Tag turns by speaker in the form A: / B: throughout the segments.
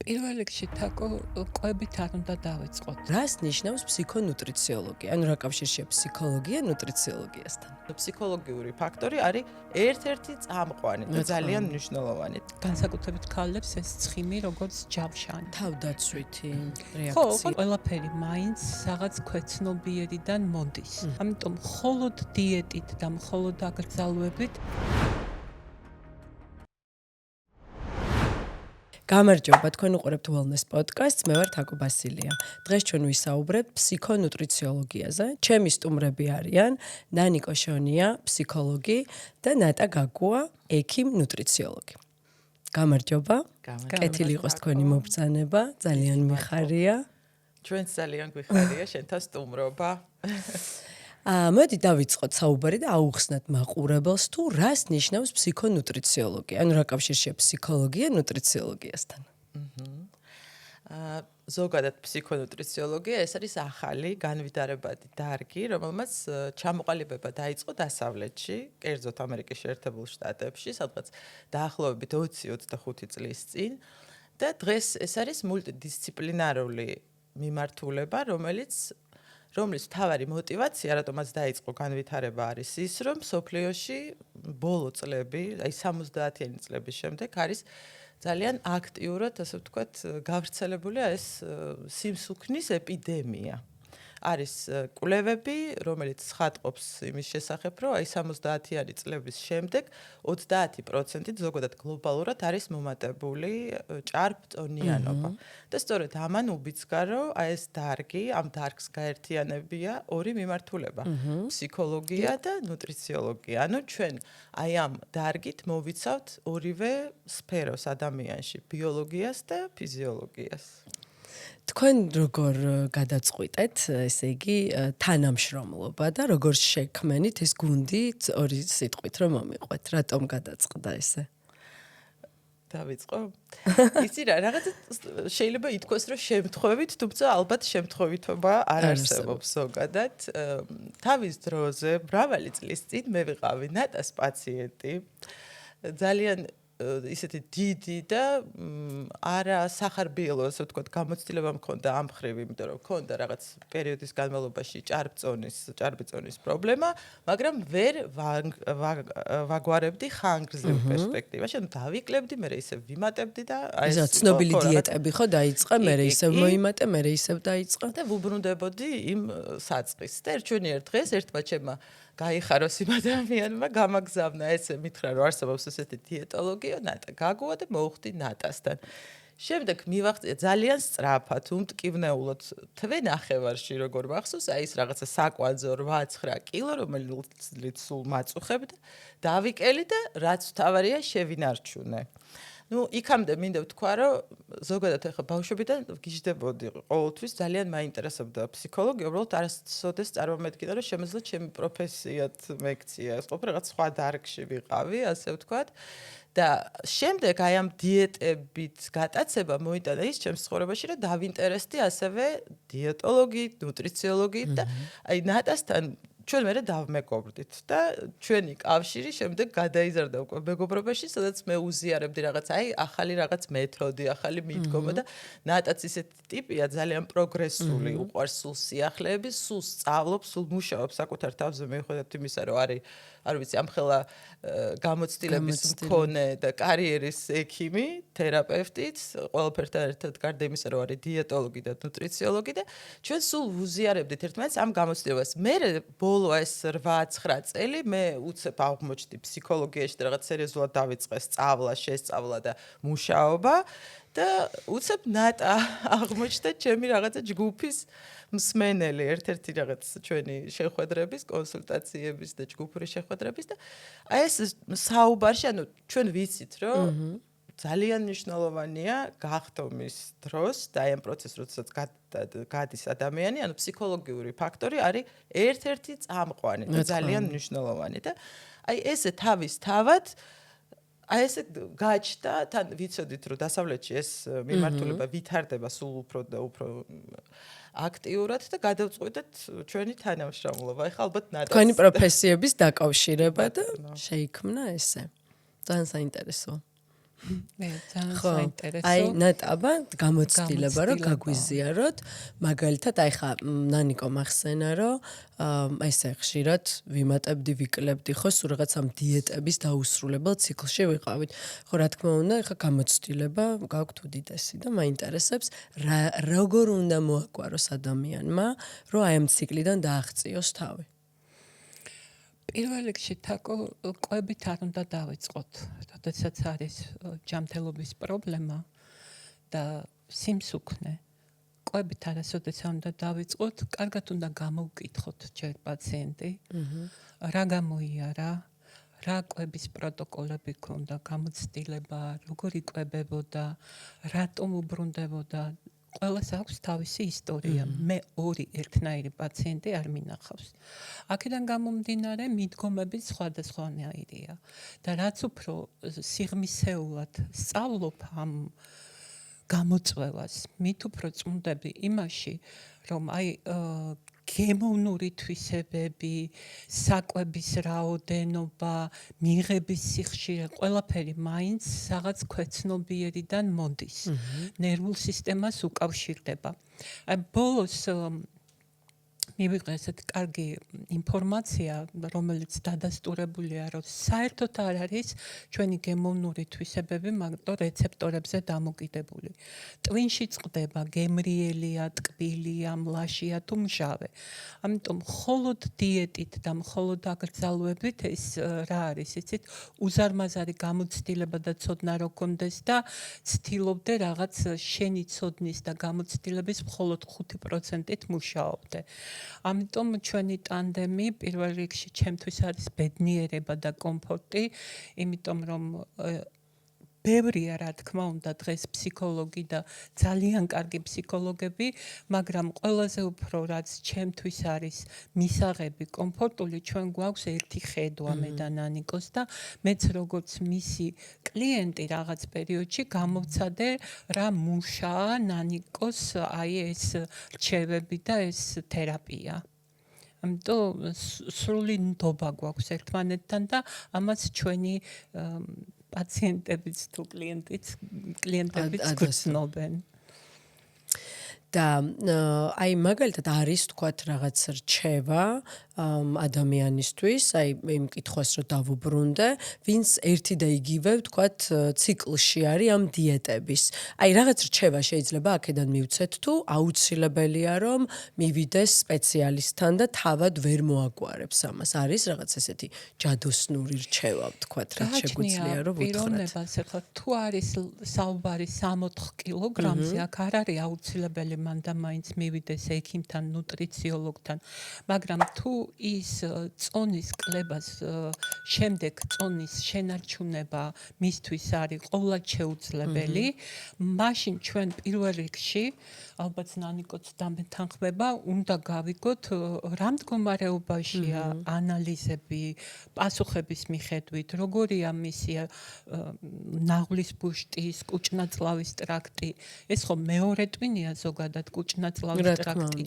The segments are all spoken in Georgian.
A: პირველ რიგში თაკო ყვებით არ უნდა დავიწყოთ.
B: რას ნიშნავს ფსიქონუტრიციოლოგია? ანუ რა კავშირშია ფსიქოლოგია ნუტრიციოლოგიასთან?
C: ფსიქოლოგიური ფაქტორი არის ერთ-ერთი წამყვანი და ძალიან მნიშვნელოვანი.
A: განსაკუთრებით ქალებს ეს ცხიმი როგორც ჯავშანი.
B: თავდაცვითი
A: ხო,
B: რეაქცია.
A: ყველაფერი მაინც რაღაც ქვეცნობიერიდან მოდის. ამიტომ მხოლოდ დიეტით და მხოლოდ აკრძალვებით
B: გამარჯობა, თქვენ უყურებთ Wellness Podcast-ს, მე ვარ თაკო ბასილია. დღეს ჩვენ ვისაუბრებთ ფსიქონუტრიციოლოგიაზე. ჩემი სტუმრები არიან ნანი კოშონია, ფსიქოლოგი და ნატა გაგუა, ექიმ ნუტრიციოლოგი. გამარჯობა. კეთილი იყოს თქვენი მობრძანება, ძალიან მიხარია.
C: ჩვენც ძალიან გვიხარია შენთან სტუმრობა.
B: მოდი დავიწყოთ საუბარი და აუხსნათ მაყურებელს თუ რას ნიშნავს ფსიქონუტრიციოლოგია. ანუ რა კავშირშია ფსიქოლოგია ნუტრიციოლოგიასთან.
C: ზოგადად ფსიქონუტრიციოლოგია ეს არის ახალი განვითარებადი დარგი, რომელმაც ჩამოყალიბება დაიწყო დასავლეთში, კერძოდ ამერიკის შეერთებულ შტატებში, სადღაც დაახლოებით 20-25 წლის წინ და დღეს ეს არის მულტიდისციპლინარული მიმართულება, რომლის მთავარი мотиваცია, რატომაც დაიწყო განვითარება არის ის, რომ სოფლიოში ბოლო წლები, აი 70-იანი წლების შემდეგ არის ძალიან აქტიურად, ასე ვთქვათ, გავრცელებული ეს სიმსუქნის ეპიდემია. არის კვლევები, რომელიც ცხადყოფს იმის შესახებ, რომ აი 70-იანი წლების შემდეგ 30%-ით ზოგადად გლობალურად არის მომატებული ჭარბწონიანობა. და სწორედ ამან უბიძგა, რომ აი ეს დარგი, ამ დარგს გაერთიანებია ორი მიმართულება: ფსიქოლოგია და ნუტრიციოლოგია. ანუ ჩვენ აი ამ დარგით მოვიცავთ ორივე სფეროს ადამიანში, ბიოლოგიას და ფიზიოლოგიას.
B: თქვენ როგორ გადაწყვიტეთ, ესე იგი, თანამშრომლობა და როგორ შექმნით ეს გუნდი ორი სიტყვით რომ მომიყვეთ? რატომ გადაწყდა ესე?
C: დავიწყო. იცი რა, რაღაცა შეიძლება ითქვას, რომ შემთხვევით, თუმცა ალბათ შემთხვევითობა არ არსებობს ზოგადად. თავის დროზე, მრავალი წლის წინ მე ვიყავი ნატას პაციენტი. ძალიან ისეთი დიდი და არა სახარბიელო, ასე ვთქვათ, გამოცდილება მქონდა ამ მხრივ, იმიტომ რომ მქონდა რაღაც პერიოდის განმავლობაში ჭარბწონის პრობლემა, მაგრამ ვერ ვაგვარებდი ხანგრძლივ პერსპექტივაში. ანუ დავიკლებდი, მე ისევ ვიმატებდი და აი
B: ეს ცნობილი დიეტები ხო დაიწყე, მე ისევ მოიმატე, მე ისევ დაიწყე
C: და ვუბრუნდებოდი იმ საწყის. და ერთჩვენიერ დღეს ერთმა ჩემმა გაიხაროს იმ ადამიანმა, გამაგზავნა ესე მითხრა, რომ არსებობს ესეთი დიეტოლოგი, ნატა გაგუა და მოვხდი ნატასთან. შემდეგ მივახცია ძალიან სწრაფად, უმტკივნეულოდ თვე ნახევარში როგორ მახსოვს, აი ეს რაღაცა საკვანძო 8-9 კილო, რომელიც სულ მაწუხებდა, დავიკელი და რაც თავარია შევინარჩუნე. ნუ იქამდე მინდა ვთქვა, რომ ზოგადად ახლა ბავშვობიდან გიждდებოდი ყოველთვის ძალიან მაინტერესებდა ფსიქოლოგია, უბრალოდ არასოდეს წარმომედგინა, რომ შემიძლია ჩემი პროფესიად მექცია. ეს ყოფილი რაღაც სხვა დარგში ვიყავი, ასე ვთქვათ. და შემდეგ აი ამ დიეტებით გატაცება მოიტანა ის ჩემს ცხოვრებაში, რომ დავინტერესდი ასევე დიეტოლოგიით, ნუტრიციოლოგიით და აი ნატასთან ჩვენ მერე დავმეგობრდით და ჩვენი კავშირი შემდეგ გადაიზარდა უკვე მეგობრობაში, სადაც მე უზიარებდი რაღაც აი ახალი რაღაც მეთოდი, ახალი მიდგომა და ნატაც ისეთი ტიპია, ძალიან პროგრესული, უყვარს სულ სიახლეები, სულ სწავლობს, სულ მუშაობს საკუთარ თავზე, მიუხედავად იმისა, რომ არის არ ვიცი, ამხელა გამოცდილების მქონე და კარიერის ექიმი, თერაპევტიც, ყველაფერთან ერთად გარდა იმისა, რომ არის დიეტოლოგი და ნუტრიციოლოგი და ჩვენ სულ ვუზიარებდით ერთმანეთს ამ გამოცდილებას. მე ბოლო ეს 8-9 წელი მე უცებ აღმოჩნდი ფსიქოლოგიაში და რაღაც სერიოზულად დავიწყე სწავლა, შესწავლა და მუშაობა და უცებ ნატა აღმოჩნდა ჩემი რაღაცა ჯგუფის მსმენელი, ერთ-ერთი რაღაც ჩვენი შეხვედრების, კონსულტაციების და ჯგუფური შეხვედრების და აი ეს საუბარში, ანუ ჩვენ ვიცით, რომ ძალიან მნიშვნელოვანია გახდომის დროს და აი ამ პროცესს როდესაც გადის ადამიანი, ანუ ფსიქოლოგიური ფაქტორი არის ერთ-ერთი წამყვანი და ძალიან მნიშვნელოვანი და აი ესე თავისთავად აი ესე გაჩნდა, თან ვიცოდით, რომ დასავლეთში ეს მიმართულება ვითარდება სულ უფრო და უფრო აქტიურად და გადავწყვიტეთ ჩვენი თანამშრომლობა. ეხლა ალბათ ნატას
B: თქვენი პროფესიების დაკავშირება და შეიქმნა ესე. ძალიან საინტერესოა.
A: მე ძალიან
B: ხო,
A: საინტერესო.
B: აი ნატაბა გამოცდილება რომ
A: გამოცდილება.
B: გაგვიზიაროთ, მაგალითად აი ხა ნანიკო მახსენა რომ აი ესე ხშირად ვიმატებდი, ვიკლებდი ხო, სულ რაღაცა დიეტების დაუსრულებელ ციკლში ვიყავით. ხო, რა თქმა უნდა, ხა გამოცდილება გაქვთ უდიდესი და მაინტერესებს როგორ უნდა მოაგვაროს ადამიანმა, რომ აი ამ ციკლიდან დააღწიოს თავი.
A: პირველ რიგში თაკო კვებით არ უნდა დავიწყოთ, როდესაც არის ჯანმრთელობის პრობლემა და სიმსუქნე. კვებით არასოდეს არ უნდა დავიწყოთ, კარგად უნდა გამოვკითხოთ ჯერ პაციენტი, რა გამოიარა, რა კვების პროტოკოლები ქონდა, გამოცდილება, როგორ იკვებებოდა, რატომ უბრუნდებოდა. ყველას აქვს თავისი ისტორია. მე ორი ერთნაირი პაციენტი არ მინახავს. აქედან გამომდინარე, მიდგომები სხვადასხვანაირია და რაც უფრო სიღრმისეულად სწავლობ ამ გამოწვევას, მით უფრო წუნდები იმაში, რომ აი გემოვნური თვისებები, საკვების რაოდენობა, მიღების სიხშირე, ყველაფერი მაინც რაღაც ქვეცნობიერიდან მოდის. ნერვულ სისტემას უკავშირდება. აი ბოლოს მივიღე ესეთ კარგი ინფორმაცია, რომელიც დადასტურებულია, რომ საერთოდ არ არის ჩვენი გემოვნური თვისებები მარტო რეცეპტორებზე დამოკიდებული. ტვინში წყდება, გემრიელია, ტკბილია, მლაშია თუ მჟავე. ამიტომ მხოლოდ დიეტით და მხოლოდ აკრძალვებით ეს რა არის, იცით, უზარმაზარი გამოცდილება და ცოდნა რო კონდეს და ცდილობდე რაღაც შენი ცოდნის და გამოცდილების მხოლოდ 5%-ით მუშაობდე. ამიტომ ჩვენი ტანდემი პირველ რიგში ჩემთვის არის ბედნიერება და კომფორტი, იმიტომ რომ ბევრია რა თქმა უნდა დღეს ფსიქოლოგი და ძალიან კარგი ფსიქოლოგები, მაგრამ ყველაზე უფრო რაც ჩემთვის არის მისაღები კომფორტული, ჩვენ გვაქვს ერთი ხედვა მე და ნანიკოს და მეც როგორც მისი კლიენტი რაღაც პერიოდში გამოვცადე რა მუშაა ნანიკოს აი ეს რჩევები და ეს თერაპია. ამიტომ სრული ნდობა გვაქვს ერთმანეთთან და ამას ჩვენი პაციენტებიც თუ კლიენტებიც გრძნობენ. და აი მაგალითად არის თქვათ რაღაც რჩევა ადამიანისთვის, აი იმ კითხვას რომ დავუბრუნდე, ვინც ერთი და იგივე თქვათ ციკლში არის ამ დიეტების. აი რაღაც რჩევა შეიძლება აქედან მივცეთ თუ აუცილებელია რომ მივიდეს სპეციალისტთან და თავად ვერ მოაგვარებს ამას. არის რაღაც ესეთი ჯადოსნური რჩევა თქვათ, რაც შეგვიძლია რომ ვუთხრათ. პიროვნებას ახლა თუ არის საუბარი 60 კილოგრამზე, აქ არ არის აუცილებელი მან და მაინც მივიდეს ექიმთან, ნუტრიციოლოგთან, მაგრამ თუ ის წონის კლებას შემდეგ წონის შენარჩუნება მისთვის არის ყოვლად შეუძლებელი, მაშინ ჩვენ პირველ რიგში, ალბათ ნანიკოც დამეთანხმება, უნდა გავიგოთ რა მდგომარეობაშია ანალიზები, პასუხების მიხედვით, როგორია მისი ნაღლის ბუშტის, კუჭნაწლავის ტრაქტი, ეს ხო მეორე ტვინია ზოგადად კუჭნაწლავის ტრაქტი.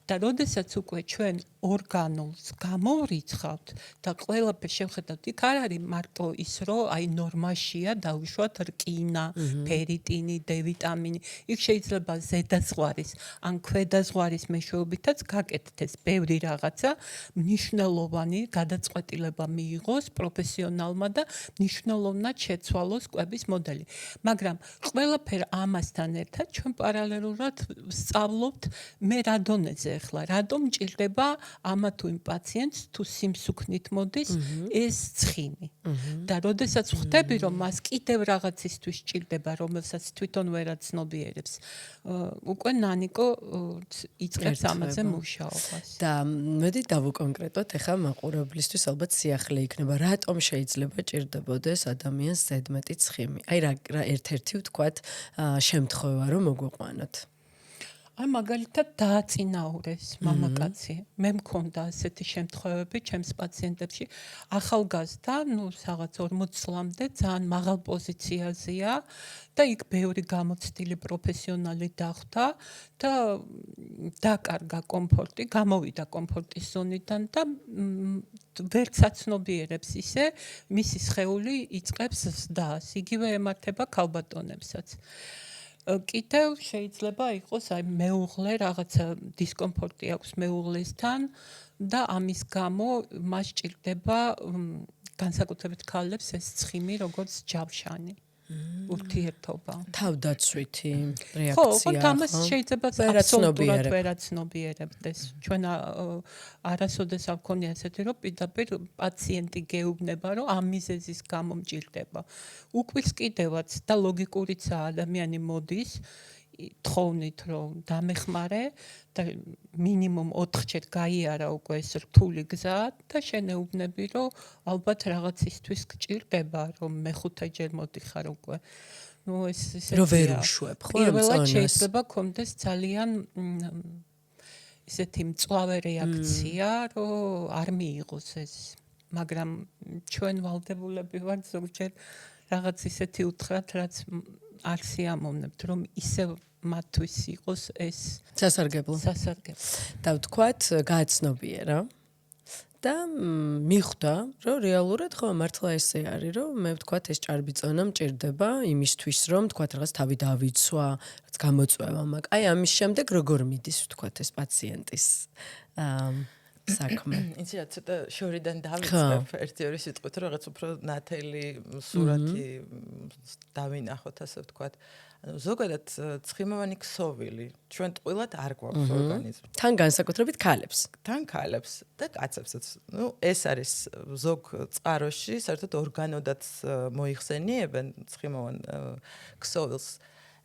A: და როდესაც უკვე ჩვენ ორგანულს გამოვრიცხავთ და ყველაფერს შევხედავთ, იქ არ არის მარტო ის, რომ აი ნორმაშია დავუშვათ რკინა, ფერიტინი, დ-ვიტამინი. იქ შეიძლება ზედაზღვარის ან ქვედაზღვარის მეშვეობითაც გაკეთდეს ბევრი რაღაცა, მნიშვნელოვანი გადაწყვეტილება მიიღოს პროფესიონალმა და მნიშვნელოვნად შეცვალოს კვების მოდელი. მაგრამ ყველაფერ ამასთან ერთად ჩვენ პარალელურად სწავლობთ მე რა დონეზე ახლა, რატომ მჭირდება ამა თუ იმ პაციენტს თუ სიმსუქნით მოდის ეს ცხიმი. და როდესაც ხვდები რომ მას კიდევ რაღაცისთვის სჭირდება, რომელსაც თვითონ ვერაცნობიერებს, უკვე ნანიკო იწყებს ამაზე მუშაობას.
B: და მედი დავუკონკრეტოთ, ეხლა მაყურებლისთვის ალბათ სიახლე იქნება, რატომ შეიძლება ჭირდებოდეს ადამიანს ზედმეტი ცხიმი. აი რა ერთ-ერთი ვთქვათ შემთხვევა რომ მოგვიყვანოთ.
A: აი მაგალითად დააწინაურეს მამაკაცი. მე მქონდა ასეთი შემთხვევები ჩემს პაციენტებში. ახალგაზრდა, რაღაც 40 წლამდე ძალიან მაღალ პოზიციაზეა და იქ ბევრი გამოცდილი პროფესიონალი დახვდა და დაკარგა კომფორტი, გამოვიდა კომფორტის ზონიდან და ვერ საცნობიერებს ისე მისი სხეული იწყებს ზრდას, იგივე ემართება ქალბატონებსაც. კიდევ შეიძლება იყოს აი მეუღლე რაღაცა დისკომფორტი აქვს მეუღლესთან და ამის გამო მას ჭირდება განსაკუთრებით ქალებს ეს ცხიმი როგორც ჯავშანი. ურთიერთობა.
B: თავდაცვითი
A: ხო,
B: რეაქცია.
A: ამას შეიძლება აბსოლუტურად ვერაცნობიერებდეს. ჩვენ არასოდეს არ გქონია ესეთი, რომ პირდაპირ პაციენტი გეუბნება, რომ ამ მიზეზის გამო მჭირდება. უკვირს კიდევაც და ლოგიკურიცაა ადამიანი მოდის თხოვნით რომ დამეხმარე და მინიმუმ 4-ჯერ გაიარა უკვე ეს რთული გზა და შენეუბნები რომ ალბათ რაღაცისთვის გჭირდება რომ მე-5-ჯერ მოდიხარ უკვე. ნუ ეს ისეთი
B: რო ვერ უშვებ, ხო, ამ
A: პირველად
B: წონას.
A: შეიძლება გქონდეს ძალიან ისეთი მწვავე რეაქცია, რომ არ მიიღოს ეს. მაგრამ ჩვენ ვალდებულები ვართ ზოგჯერ რაღაც ისეთი უთხრათ, რაც არ სიამოვნებთ, რომ ისე მათთვის იყოს ეს
B: სასარგებლო. და ვთქვათ, გააცნობიერა და მიხვდა, რომ რეალურად ხო მართლა ესე არის, რომ მე ვთქვათ ეს ჭარბიწონა მჭირდება იმისთვის, რომ ვთქვათ რაღაც თავი დავიცვა, რაც გამოწვევა, მაგრამ აი ამის შემდეგ როგორ მიდის ვთქვათ ეს პაციენტის საქმე.
C: იცი რა ცოტა შორიდან დავიწყებ ერთი-ორი სიტყვით, რომ რაღაც უფრო ნათელი სურათი დავინახოთ, ასე ვთქვათ. ანუ ზოგადად ცხიმოვანი ქსოვილი ჩვენ ტყუილად არ გვაქვს ორგანიზმში.
B: თან განსაკუთრებით ქალებს.
C: თან ქალებს და კაცებსაც. ნუ ეს არის ზოგ წყაროში, საერთოდ ორგანოდაც მოიხსენიებენ ცხიმოვან ქსოვილს.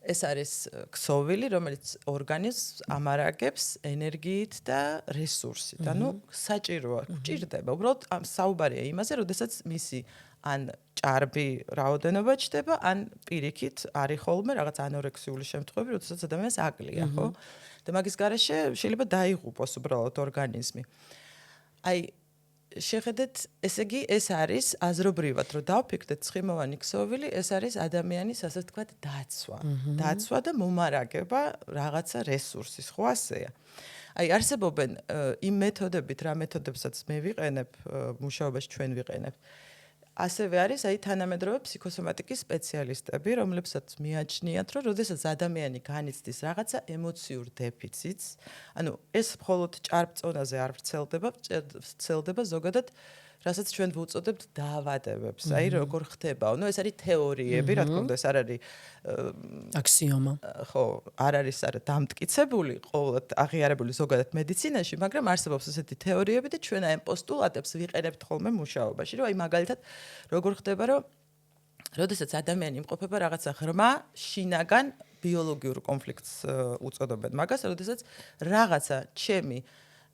C: ეს არის ქსოვილი, რომელიც ორგანიზმს ამარაგებს ენერგიით და რესურსით. ანუ საჭიროა, გჭირდება. უბრალოდ ამ საუბარია იმაზე, როდესაც მისი ან ჭარბი რაოდენობა ჩდება, ან პირიქით არის ხოლმე რაღაც ანორექსიული შემთხვევები, როდესაც ადამიანს აკლია, ხო? და მაგის გარეშე შეიძლება დაიღუპოს უბრალოდ ორგანიზმი. აი შეხედეთ, ესე იგი ეს არის აზრობრივად, რომ დავფიქრდეთ ცხიმოვანი ქსოვილი, ეს არის ადამიანის, ასე ვთქვათ, დაცვა. დაცვა და მომარაგება რაღაცა რესურსის, ხო ასეა. აი არსებობენ იმ მეთოდებით, რა მეთოდებსაც მე ვიყენებ, მუშაობაში ჩვენ ვიყენებ. ასევე არის აი თანამედროვე ფსიქოსომატიკის სპეციალისტები, რომლებსაც მიაჩნიათ, რომ როდესაც ადამიანი განიცდის რაღაცა ემოციურ დეფიციტს, ანუ ეს მხოლოდ ჭარბწონაზე არ ვრცელდება ზოგადად, რასაც ჩვენ ვუწოდებთ დაავადებებს. აი როგორ ხდება? ნუ ეს არის თეორიები, რა თქმა უნდა, ეს არ არის
B: აქსიომა.
C: ხო, არ არის დამტკიცებული, ყოველად აღიარებული ზოგადად მედიცინაში, მაგრამ არსებობს ესეთი თეორიები და ჩვენ აი ამ პოსტულატებს ვიყენებთ ხოლმე მუშაობაში, რომ აი მაგალითად როგორ ხდება, რომ როდესაც ადამიანი იმყოფება რაღაცა ღრმა, შინაგან ბიოლოგიურ კონფლიქტს უწოდებენ მაგას, როდესაც რაღაცა ჩემი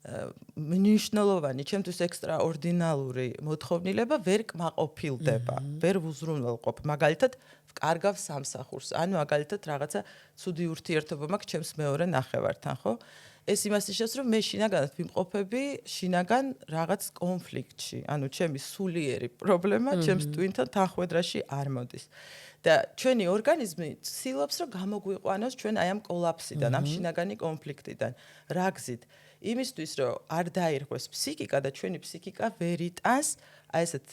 C: მნიშვნელოვანი, ჩემთვის ექსტრაორდინალური მოთხოვნილება ვერ კმაყოფილდება, ვერ ვუზრუნველყოფ. მაგალითად, ვკარგავ სამსახურს, ან მაგალითად რაღაცა ცუდი ურთიერთობა მაქვს ჩემს მეორე ნახევართან, ხო? ეს იმას ნიშნავს, რომ მე შინაგანად ვიმყოფები შინაგან რაღაც კონფლიქტში, ანუ ჩემი სულიერი პრობლემა ჩემს ტვინთან თანხვედრაში არ მოდის. და ჩვენი ორგანიზმი ცდილობს, რომ გამოგვიყვანოს ჩვენ აი ამ კოლაფსიდან, ამ შინაგანი კონფლიქტიდან. რა გზით? იმისთვის, რომ არ დაირღვეს ფსიქიკა და ჩვენი ფსიქიკა ვერ იტანს აი ესეთ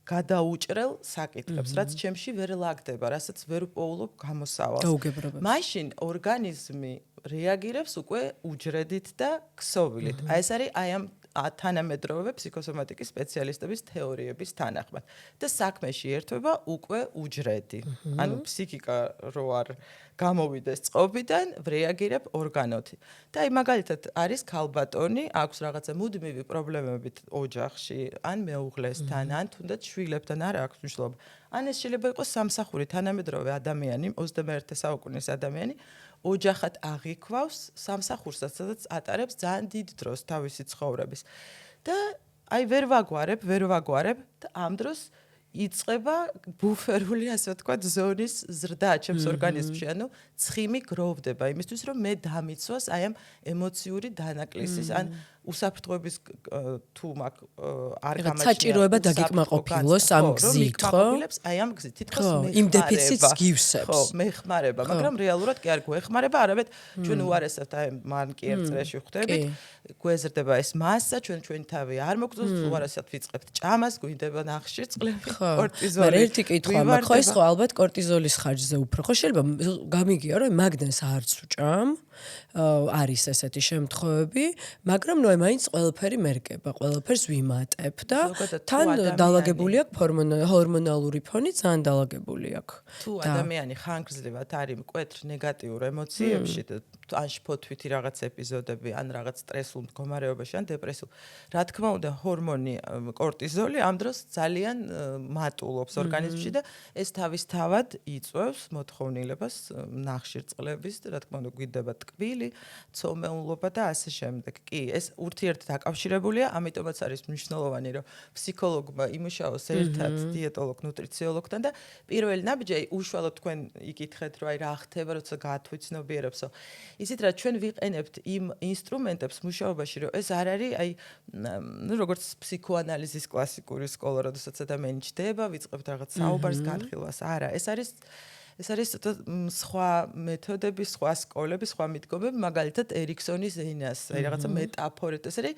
C: გადაუჭრელ საკითხებს, რაც ჩემში ვერ ლაგდება, რასაც ვერ პოულობ გამოსავალს.
B: გაუგებრობებს.
C: მაშინ ორგანიზმი რეაგირებს უკვე უჯრედით და ქსოვილით. აი ეს არის აი ამ თანამედროვე ფსიქოსომატიკის სპეციალისტების თეორიების თანახმად. და საქმეში ერთვება უკვე უჯრედი. ანუ ფსიქიკა რო არ გამოვიდეს წყობიდან, რეაგირებ ორგანოთი. და აი მაგალითად არის ქალბატონი, აქვს რაღაცა მუდმივი პრობლემებით ოჯახში, ან მეუღლესთან, ან თუნდაც შვილებთან, არ აქვს მნიშვნელობა. ან ეს შეიძლება იყოს სამსახური თანამედროვე ადამიანი, 21 საუკუნის ადამიანი, ოჯახად აღიქვავს სამსახურსაც, სადაც ატარებს ძალიან დიდ დროს თავისი ცხოვრების. და აი ვერ ვაგვარებ და ამ დროს იწყება ბუფერული, ასე ვთქვათ, ზონის ზრდა ჩემს ორგანიზმში, ანუ ცხიმი გროვდება იმისთვის, რომ მე დამიცვას აი ამ ემოციური დანაკლისის, ან უსაფრთხოების თუ მაგ არ
B: რაღაც საჭიროება დაგიკმაყოფილოს ამ გზით, ხო?
C: აი ამ გზით თითქოს
B: იმ დეფიციტს გივსებს.
C: ხო, მეხმარება, მაგრამ რეალურად კი არ გვეხმარება, არამედ ჩვენ უარესად აი მან კი ერთ წრეში ხვდებით, გვეზრდება ეს მასა, ჩვენი თავი არ მოგწონს, უარესად ვიწყებთ ჭამას, გვინდება ნახშირწყლები, კორტიზოლი.
B: მაგრამ ერთი კითხვა მაქვს, ხო ეს ხო ალბათ კორტიზოლის ხარჯზე უფრო. ხო შეიძლება გამიგია რომ მაგნეს არც ვჭამ, არის ესეთი შემთხვევები, მაგრამ ნუ მაინც ყველაფერი მერკება, ყველაფერს ვიმატებ და თან დაალაგებული აქვს ჰორმონალური ფონი, ძალიან დაალაგებული აქვს.
C: თუ ადამიანი ხანგრძლივად არის მკვეთრ ნეგატიურ ემოციებში და ან შფოთვითი რაღაც ეპიზოდები, ან რაღაც სტრესულ მდგომარეობაში, ან დეპრესიულ, რა თქმა უნდა, ჰორმონი კორტიზოლი ამ დროს ძალიან მატულობს ორგანიზმში და ეს თავისთავად იწვევს მოთხოვნილებას ნახშირწყლების, რა თქმა უნდა, გვიდება ტკბილი, ცოლმეულობა და ასე შემდეგ. კი, ეს ურთიერთად დაკავშირებულია, ამიტომაც არის მნიშვნელოვანი, რომ ფსიქოლოგმა იმუშაოს ერთად დიეტოლოგ, ნუტრიციოლოგთან და პირველი ნაბიჯი უშუალოდ თქვენ იკითხეთ, რომ აი რა ხდება, როცა გაათვითცნობიერებსო. ისიც რა ჩვენ ვიყენებთ იმ ინსტრუმენტებს მუშაობაში, რომ ეს არ არის აი ნუ როგორც ფსიქოანალიზის კლასიკური სკოლა, როდესაც ადამიანი ჩდება, ვიწყებთ რაღაც საუბარს, განხილვას. არა, ეს არის სხვა მეთოდები, სხვა სკოლები, სხვა მიდგომები, მაგალითად ერიქსონის ენას, აი რაღაცა მეტაფორით, ეს არის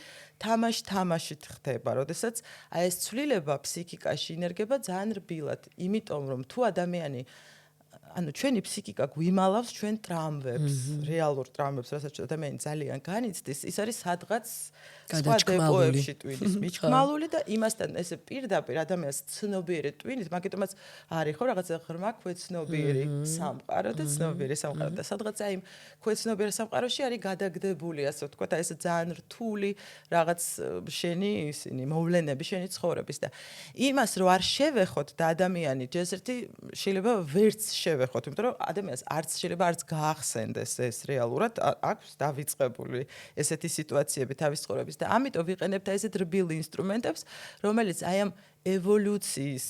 C: თამაშით ხდება, როდესაც აი ეს ცვლილება ფსიქიკაში ინერგება ძალიან რბილად, იმიტომ რომ თუ ადამიანი ანუ ჩვენი ფსიქიკა გვიმალავს ჩვენ ტრამვებს, რეალურ ტრამვებს, რასაც ადამიანი ძალიან განიცდის, ის არის სადღაც სხვა დეპოებში ტვინის მიჩქმალული და იმასთან ესე პირდაპირ ადამიანს ცნობიერი ტვინის, მაგიტომაც არის ხო რაღაცა ღრმა ქვეცნობიერი სამყარო და ცნობიერი სამყარო და სადღაც აი იმ ქვეცნობიერ სამყაროში არის გადაგდებული, ასე ვთქვათ, აი ეს ძალიან რთული რაღაც შენი ისინი მოვლენები, შენი ცხოვრების და იმას რო არ შევეხოთ და ადამიანი ჯერჯერტი შეიძლება ვერც შევეხოთ, იმიტომ რომ ადამიანს არც შეიძლება არც გაახსენდეს ეს რეალურად აქვს დავიწყებული ესეთი სიტუაციები თავის ცხოვრების და ამიტომ ვიყენებთ ესეთ რბილ ინსტრუმენტებს, რომელიც აი ამ ევოლუციის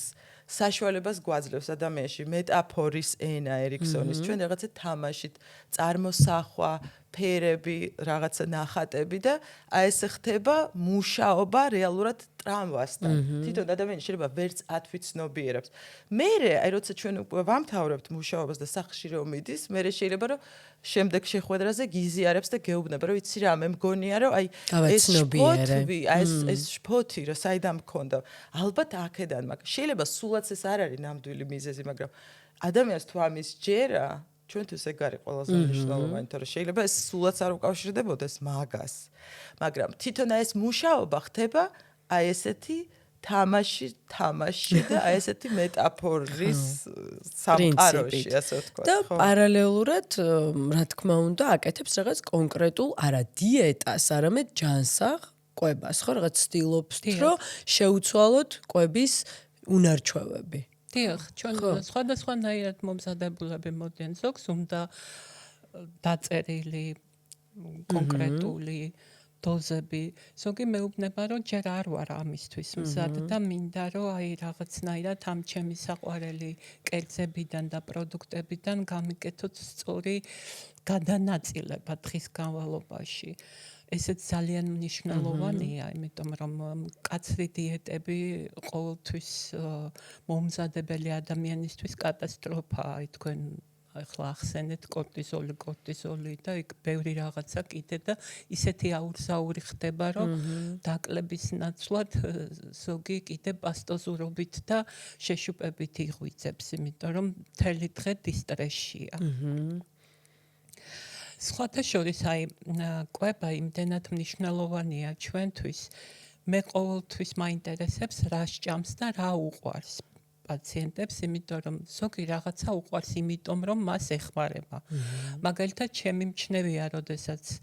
C: საშუალებას გვაძლევს ადამიანში მეტაფორის ენა ერიქსონის ჩვენ რაღაცა თამაშით წარმოსახვა ფერები რაღაცა ნახატები და აი ეს ხდება მუშაობა რეალურად ტრამვასთან თვითონ ადამიანი შეიძლება ვერც ათვიცნობიერებს მერე აი როცა ჩვენ ვამთავრებთ მუშაობას და სახლში რომ მიდის მერე შეიძლება რომ შემდეგ შეხვედრაზე გიზიარებს და გეუბნება რომ იცი რა მე მგონია რომ აი ეს შფოთვი ეს შფოთი რომ საიდან მქონდა ალბათ აქედან მაგ შეიძლება სულაც ეს არ არის ნამდვილი მიზეზი მაგრამ ადამიანს თუ ამის ჯერა ჩვენთვის ეგ არის ყველაზე მნიშვნელოვანი, თორე შეიძლება ეს სულაც არ უკავშირდებოდეს მაგას. მაგრამ თვითონ ეს მუშაობა ხდება აი ესეთი თამაში და აი ესეთი მეტაფორის სამყაროში, ასე ვთქვათ.
B: და პარალელურად, რა თქმა უნდა, აკეთებს რაღაც კონკრეტულ არა დიეტას, არამედ ჯანსაღ კვებას, ხო, რაღაც ცდილობს, რომ შეუცვალოთ კვების უნარჩვევები.
A: დიახ, ჩვენ სხვადასხვანაირად მომზადებულები მოდიან ზოგს უნდა დაწერილი კონკრეტული დოზები. ზოგი მეუბნება რომ ჯერ არ ვარ ამისთვის მზად და მინდა რომ აი რაღაცნაირად ამ ჩემი საყვარელი კერძებიდან და პროდუქტებიდან გამიკეთოთ სწორი გადანაწილება დღის განმავლობაში. ესეც ძალიან მნიშვნელოვანია, იმიტომ რომ კაცრი დიეტები ყოველთვის მომზადებელი ადამიანისთვის კატასტროფაა, თქვენ ახლა ახსენეთ კორტიზოლი და იქ ბევრი რაღაცა კიდე და ისეთი აურზაური ხდება, რომ დაკლების ნაცვლად ზოგი კიდე პასტოზურობით და შეშუპებით იღვიძებს, იმიტომ რომ მთელი დღე დისტრესშია. სხვათა შორის აი კვება იმდენად მნიშვნელოვანია ჩვენთვის მე ყოველთვის მაინტერესებს რა სჭამს და რა უყვარს პაციენტებს იმიტომ რომ ზოგი რაღაცა უყვარს იმიტომ რომ მას ეხმარება მაგალითად ჩემი მჩნევია როდესაც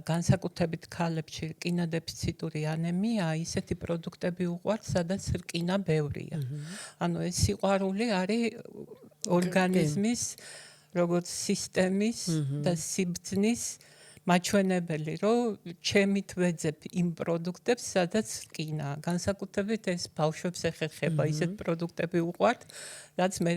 A: განსაკუთრებით ქალებში რკინა დეფიციტური ანემია ისეთი პროდუქტები უყვარს სადაც რკინა ბევრია ანუ ეს სიყვარული არის ორგანიზმის როგორც სისტემის და სიბრძნის მაჩვენებელი, რომ ჩემით ვეძებ იმ პროდუქტებს, სადაც რკინა. განსაკუთრებით ეს ბავშვებს ეხება, ისეთ პროდუქტები უყვართ, რაც მე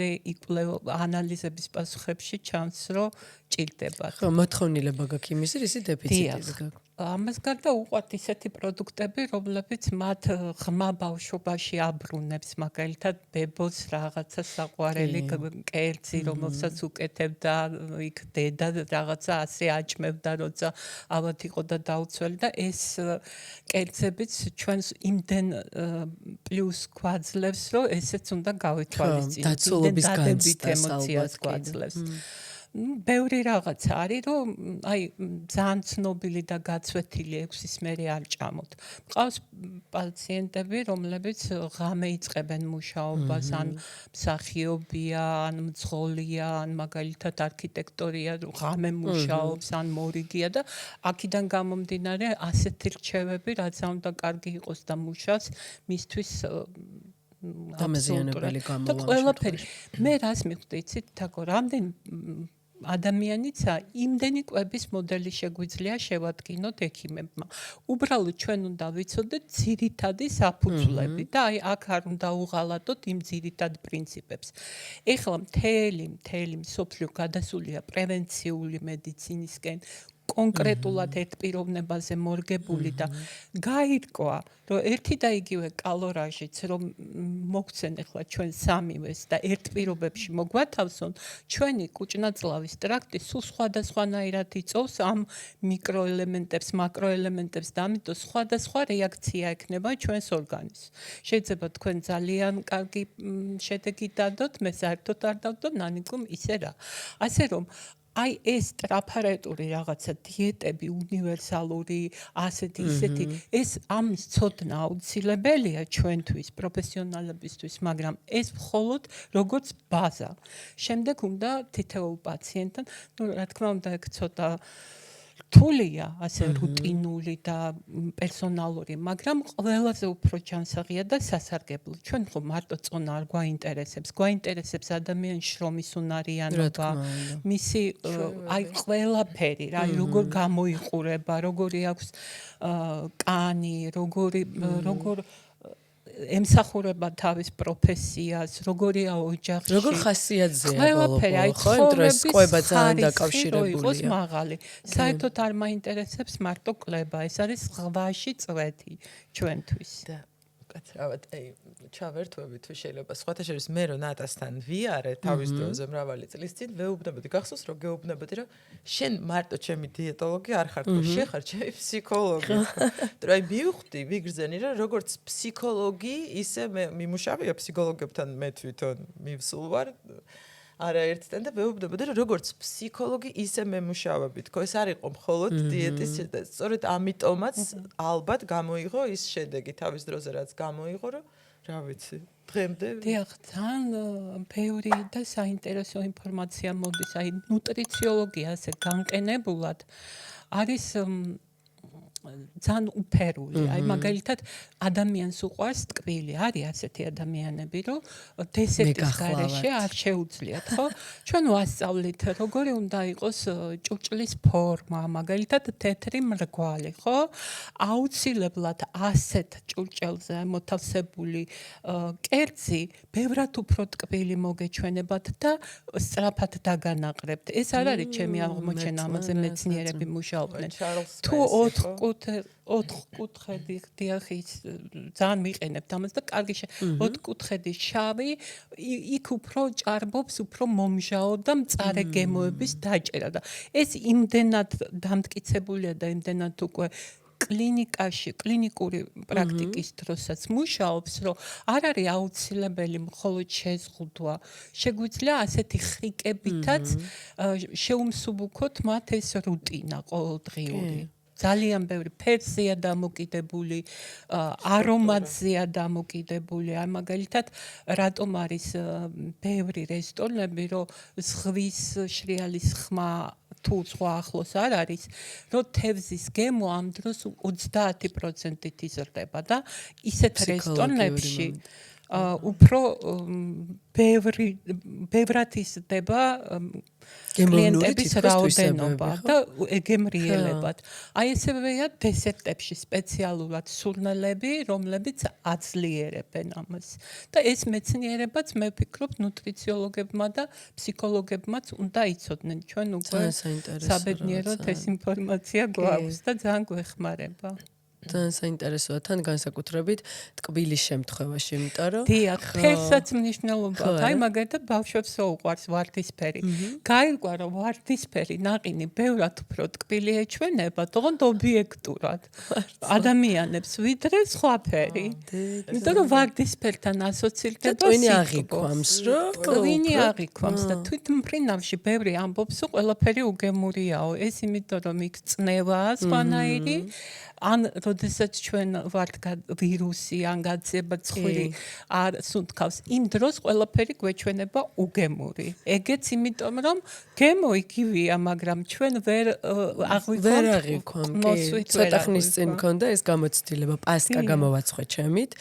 A: ანალიზების პასუხებში ჩანს, რომ ჭირდება.
B: ხო, მოთხოვნილება გაქვს იმის, ისი დეფიციტი გაქვს.
A: ამას გარდა უყვართ ისეთი პროდუქტები, რომლებიც მათ ღრმა ბავშვობაში აბრუნებს, მაგალითად ბებოს რაღაცა საყვარელი კერძი, რომელსაც უკეთებდა იქ დედა რაღაცა ასე აჭმევდა, როცა ალბათ იყო და დაუცველი და ეს კერძებიც ჩვენს იმდენ პლუს გვაძლევს, რომ ესეც უნდა გავითვალისწინოთ.
B: დაცულობის განცდას
A: ემოციას გვაძლევს. ბევრი რაღაცა არის, რომ აი ძალიან ცნობილი და გაცვეთილი 6-ის მერე არ ჭამოთ. მყავს პაციენტები, რომლებიც ღამე იწყებენ მუშაობას, ან მსახიობია, ან მძღოლია, ან მაგალითად არქიტექტორია, ღამე მუშაობს, ან მორიგია და აქედან გამომდინარე ასეთი რჩევები, რაც უნდა კარგი იყოს და მუშას მისთვის
B: დამაზიანებელი გამოვა.
A: და ყველაფერი. მე რას მივხვდი, იცით, თაკო, რამდენი ადამიანიცა იმდენი კვების მოდელი შეგვიძლია შევადგინოთ ექიმებმა. უბრალოდ ჩვენ უნდა ვიცოდეთ ძირითადი საფუძვლები და აი აქ არ უნდა უღალატოთ იმ ძირითად პრინციპებს. ეხლა მთელი მსოფლიო გადასულია პრევენციული მედიცინისკენ, კონკრეტულად ერთ პიროვნებაზე მორგებული და გაირკვა, რომ ერთი და იგივე კალორაჟიც რომ მოგცენ ახლა ჩვენ სამივეს და ერთ პირობებში მოგვათავსონ, ჩვენი კუჭნაწლავის ტრაქტი სულ სხვადასხვანაირად იწოვს ამ მიკროელემენტებს, მაკროელემენტებს და ამიტომ სხვადასხვა რეაქცია ექნება ჩვენს ორგანიზმს. შეიძლება თქვენ ძალიან კარგი შედეგი დადოთ, მე საერთოდ არ დავდო, ნანიკომ ისე რა. ასე რომ აი ეს ტრაფარეტული რაღაცა დიეტები უნივერსალური ასეთი ისეთი ეს ამის ცოდნა აუცილებელია ჩვენთვის პროფესიონალებისთვის, მაგრამ ეს მხოლოდ როგორც ბაზა. შემდეგ უნდა თითოეულ პაციენტთან, რა თქმა უნდა, ეგ ცოტა რთულია, ასე რუტინული და პერსონალური, მაგრამ ყველაზე უფრო ჯანსაღია და სასარგებლო. ჩვენ ხო მარტო წონა არ გვაინტერესებს, გვაინტერესებს ადამიანის შრომის უნარიანობა, მისი აი ყველაფერი, რა, როგორ გამოიყურება, როგორი აქვს კანი, როგორ ემსახურება თავის პროფესიას, როგორია ოჯახში.
B: როგორ ხასიათზეა
A: ყველაფერი, აი
B: ცხოვრების კვება ძალიან
A: ხარისხი,
B: დაკავშირებულია.
A: რომ იყოს მაღალი. საერთოდ არ მაინტერესებს მარტო კვება, ეს არის ზღვაში წვეთი ჩვენთვის.
C: და უკაცრავად, აი, ჩავერთვები თუ შეიძლება. სხვათა შორის მე რო ნატასთან ვიარე თავის დროზე მრავალი წლის წინ, ვეუბნებოდი, გახსოვს რომ გეუბნებოდი, რომ შენ მარტო ჩემი დიეტოლოგი არ ხარ, შენ ხარ ჩემი ფსიქოლოგი. თუ აი მივხვდი, ვიგრძენი, რომ როგორც ფსიქოლოგი, ისე მე მიმუშავია ფსიქოლოგებთან მე თვითონ მივსულ ვარ. არაერთთან და ვეუბნებოდი, რომ როგორც ფსიქოლოგი, ისე მე მუშავებით. ხო, ეს არ იყო მხოლოდ დიეტის, სწორედ ამიტომაც ალბათ გამოიღო ის შედეგი თავის დროზე, რაც გამოიღო, რომ რა ვიცი, დღემდე
A: დიახ, ძალიან ბევრი და საინტერესო ინფორმაცია მოდის, აი ნუტრიციოლოგიაზე განყენებულად არის ძალიან უფერული. აი მაგალითად ადამიანს უყვარს ტკბილი. არის ასეთი ადამიანები, რომ დესერტის გარეშე არ შეუძლიათ, ხო? ჩვენ ვასწავლით, როგორი უნდა იყოს ჭურჭლის ფორმა, მაგალითად თეთრი მრგვალი, ხო? აუცილებლად ასეთ ჭურჭელზე მოთავსებული კერძი ბევრად უფრო ტკბილი მოგეჩვენებათ და სწრაფად დაგანაყრებთ. ეს არ არის ჩემი აღმოჩენა, ამაზე მეცნიერები მუშაობდნენ. თუ 4 კუთხედი დიახის ძალიან მიყენებთ ამას და კარგი 4 კუთხედი შავი იქ უფრო ჭარბობს, უფრო მომჟაო და მწარე გემოების დაჭერა და ეს იმდენად დამტკიცებულია და იმდენად უკვე კლინიკაში, კლინიკური პრაქტიკის დროსაც მუშაობს, რომ არ არის აუცილებელი მხოლოდ შეზღუდვა. შეგვიძლია ასეთი ხრიკებითაც შეუმსუბუქოთ მათ ეს რუტინა ყოველდღიური. ძალიან ბევრი ფერსია დამოკიდებული, არომატზეა დამოკიდებული. აი მაგალითად, რატომ არის ბევრი რესტორნები, რომ ზღვის შრიალის ხმა თუ სხვა ახლოს არ არის, რომ თევზის გემო ამ დროს 30%-ით იზრდება და ისეთ რესტორნებში უფრო ბევრად იზრდება
B: გემოვნური
A: კლიენტების
B: თითქოს
A: რაოდენობა
B: თვისებები, ხო?
A: და ეგემრიელებად. აი ესევეა დესერტებში სპეციალურად სურნელები, რომლებიც აძლიერებენ ამას. და ეს მეცნიერებაც მე ვფიქრობ ნუტრიციოლოგებმა და ფსიქოლოგებმაც უნდა იცოდნენ. ჩვენ უკვე
B: ძალიან საინტერესო
A: საბედნიეროდ
B: რაღაცაა.
A: ეს ინფორმაცია გვაქვს და ძალიან გვეხმარება.
B: ძალიან საინტერესოა თან განსაკუთრებით ტკბილის შემთხვევაში, იმიტომ რომ
A: დიახ, ფერსაც მნიშვნელობა
B: ხო,
A: აქვს. აი
B: არა?
A: მაგალითად ბავშვებს უყვარს ვარდისფერი. გაირკვა რომ ვარდისფერი ნაყინი ბევრად უფრო ტკბილი ეჩვენება, თუმცა ობიექტურად ადამიანებს ვიდრე სხვა ფერი. იმიტომ რომ ვარდისფერთან ასოცირდება
B: ტვინი
A: სიტყვა.
B: აღიქვამს, რომ
A: ტვინი აღიქვამს და თვითმფრინავში ბევრი ამბობს, რომ ყველაფერი უგემურიაო. ეს იმიტომ რომ იქ წნევაა სხვანაირი. ან როდესაც ჩვენ ვართ ვირუსი ან გაძება ცხვირი არ სუნთქავს იმ დროს ყველაფერი გვეჩვენება უგემური. ეგეც იმიტომ რომ გემო იგივეა, მაგრამ ჩვენ ვერ
B: აღიქვამ. ცოტა ხნის წინ მქონდა ეს გამოცდილება პასკა გამოვაცხე ჩემით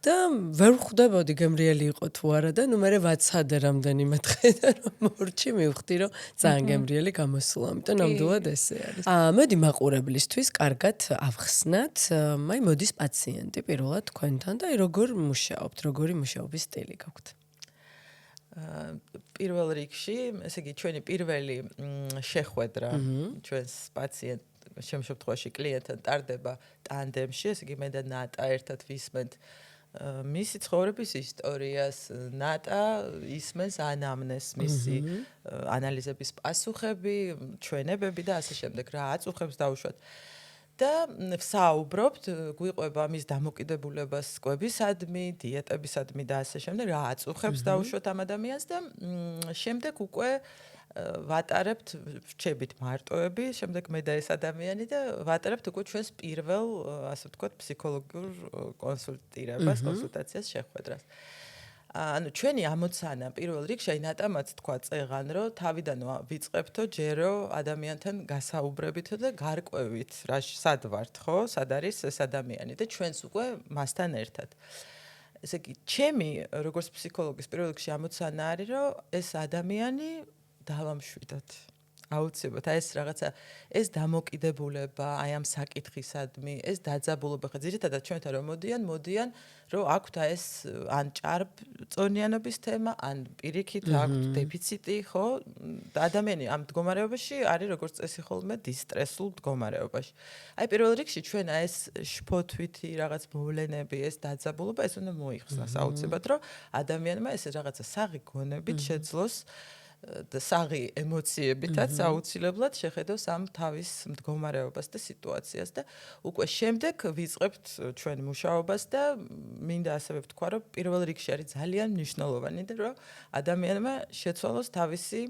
B: და ვერ ხვდებოდი გემრიელი იყო თუ არა და ნუ მე ვაცადე რამდენიმე დღე და რომ მორჩი მივხვდი რომ ძალიან გემრიელი გამოსულა. ამიტომ ნამდვილად ესე არის. მოდი მაყურებლისთვის კარგად ავხსნათ. აი მოდის პაციენტი პირველად თქვენთან და როგორ მუშაობთ, როგორი მუშაობის სტილი გაქვთ?
C: პირველ რიგში, ესე იგი ჩვენი პირველი შეხვედრა ჩვენს პაციენტ შემთხვევაში კლიენტთან ტარდება ტანდემში, ესე იგი მე და ნატა ერთად ვისმენთ მისი ცხოვრების ისტორიას, ნატა ისმენს ანამნეზს, მისი ანალიზების პასუხები, ჩვენებები და ასე შემდეგ, რა აწუხებს დაუშვათ. და ვსაუბრობთ, გვიყვება მის დამოკიდებულებას კვებისადმი, დიეტებისადმი და ასე შემდეგ, რა აწუხებს დაუშვათ ამ ადამიანს და შემდეგ უკვე ვატარებთ რჩებით მარტოები, შემდეგ მე და ეს ადამიანი და ვატარებთ უკვე ჩვენს პირველ, ასე ვთქვათ, ფსიქოლოგიურ კონსულტირებას, კონსულტაციას, შეხვედრას. ანუ ჩვენი ამოცანა პირველ რიგში აი ნატამაც თქვა წეღან რომ თავიდან ვიწყებთო ჯერო ადამიანთან გასაუბრებითო და გარკვევით რა სად ვართ ხო სად არის ეს ადამიანი და ჩვენს უკვე მასთან ერთად ესე იგი ჩემი როგორც ფსიქოლოგის პირველ რიგში ამოცანა არის რომ ეს ადამიანი დავამშვიდოთ აუცილებლად ეს რაღაცა ეს დამოკიდებულება აი ამ საკითხისადმი ეს დაძაბულობა ხა ძირითადად ჩვენთან რომ მოდიან რომ აქვთ ეს ან ჭარბწონიანობის თემა ან პირიქით აქვთ დეფიციტი ხო და ადამიანი ამ მდგომარეობაში არის როგორც წესი ხოლმე დისტრესულ მდგომარეობაში აი პირველ რიგში ჩვენ ეს შფოთვითი რაღაც მოვლენები ეს დაძაბულობა ეს უნდა მოიხსნას აუცილებლად რომ ადამიანმა ეს რაღაცა საღი გონებით შეძლოს და საღი ემოციებითაც აუცილებლად შეხედოს ამ თავის მდგომარეობას და სიტუაციას და უკვე შემდეგ ვიწყებთ ჩვენ მუშაობას და მინდა ასევე ვთქვა რომ პირველ რიგში არის ძალიან მნიშვნელოვანი და რომ ადამიანმა შეცვალოს თავისი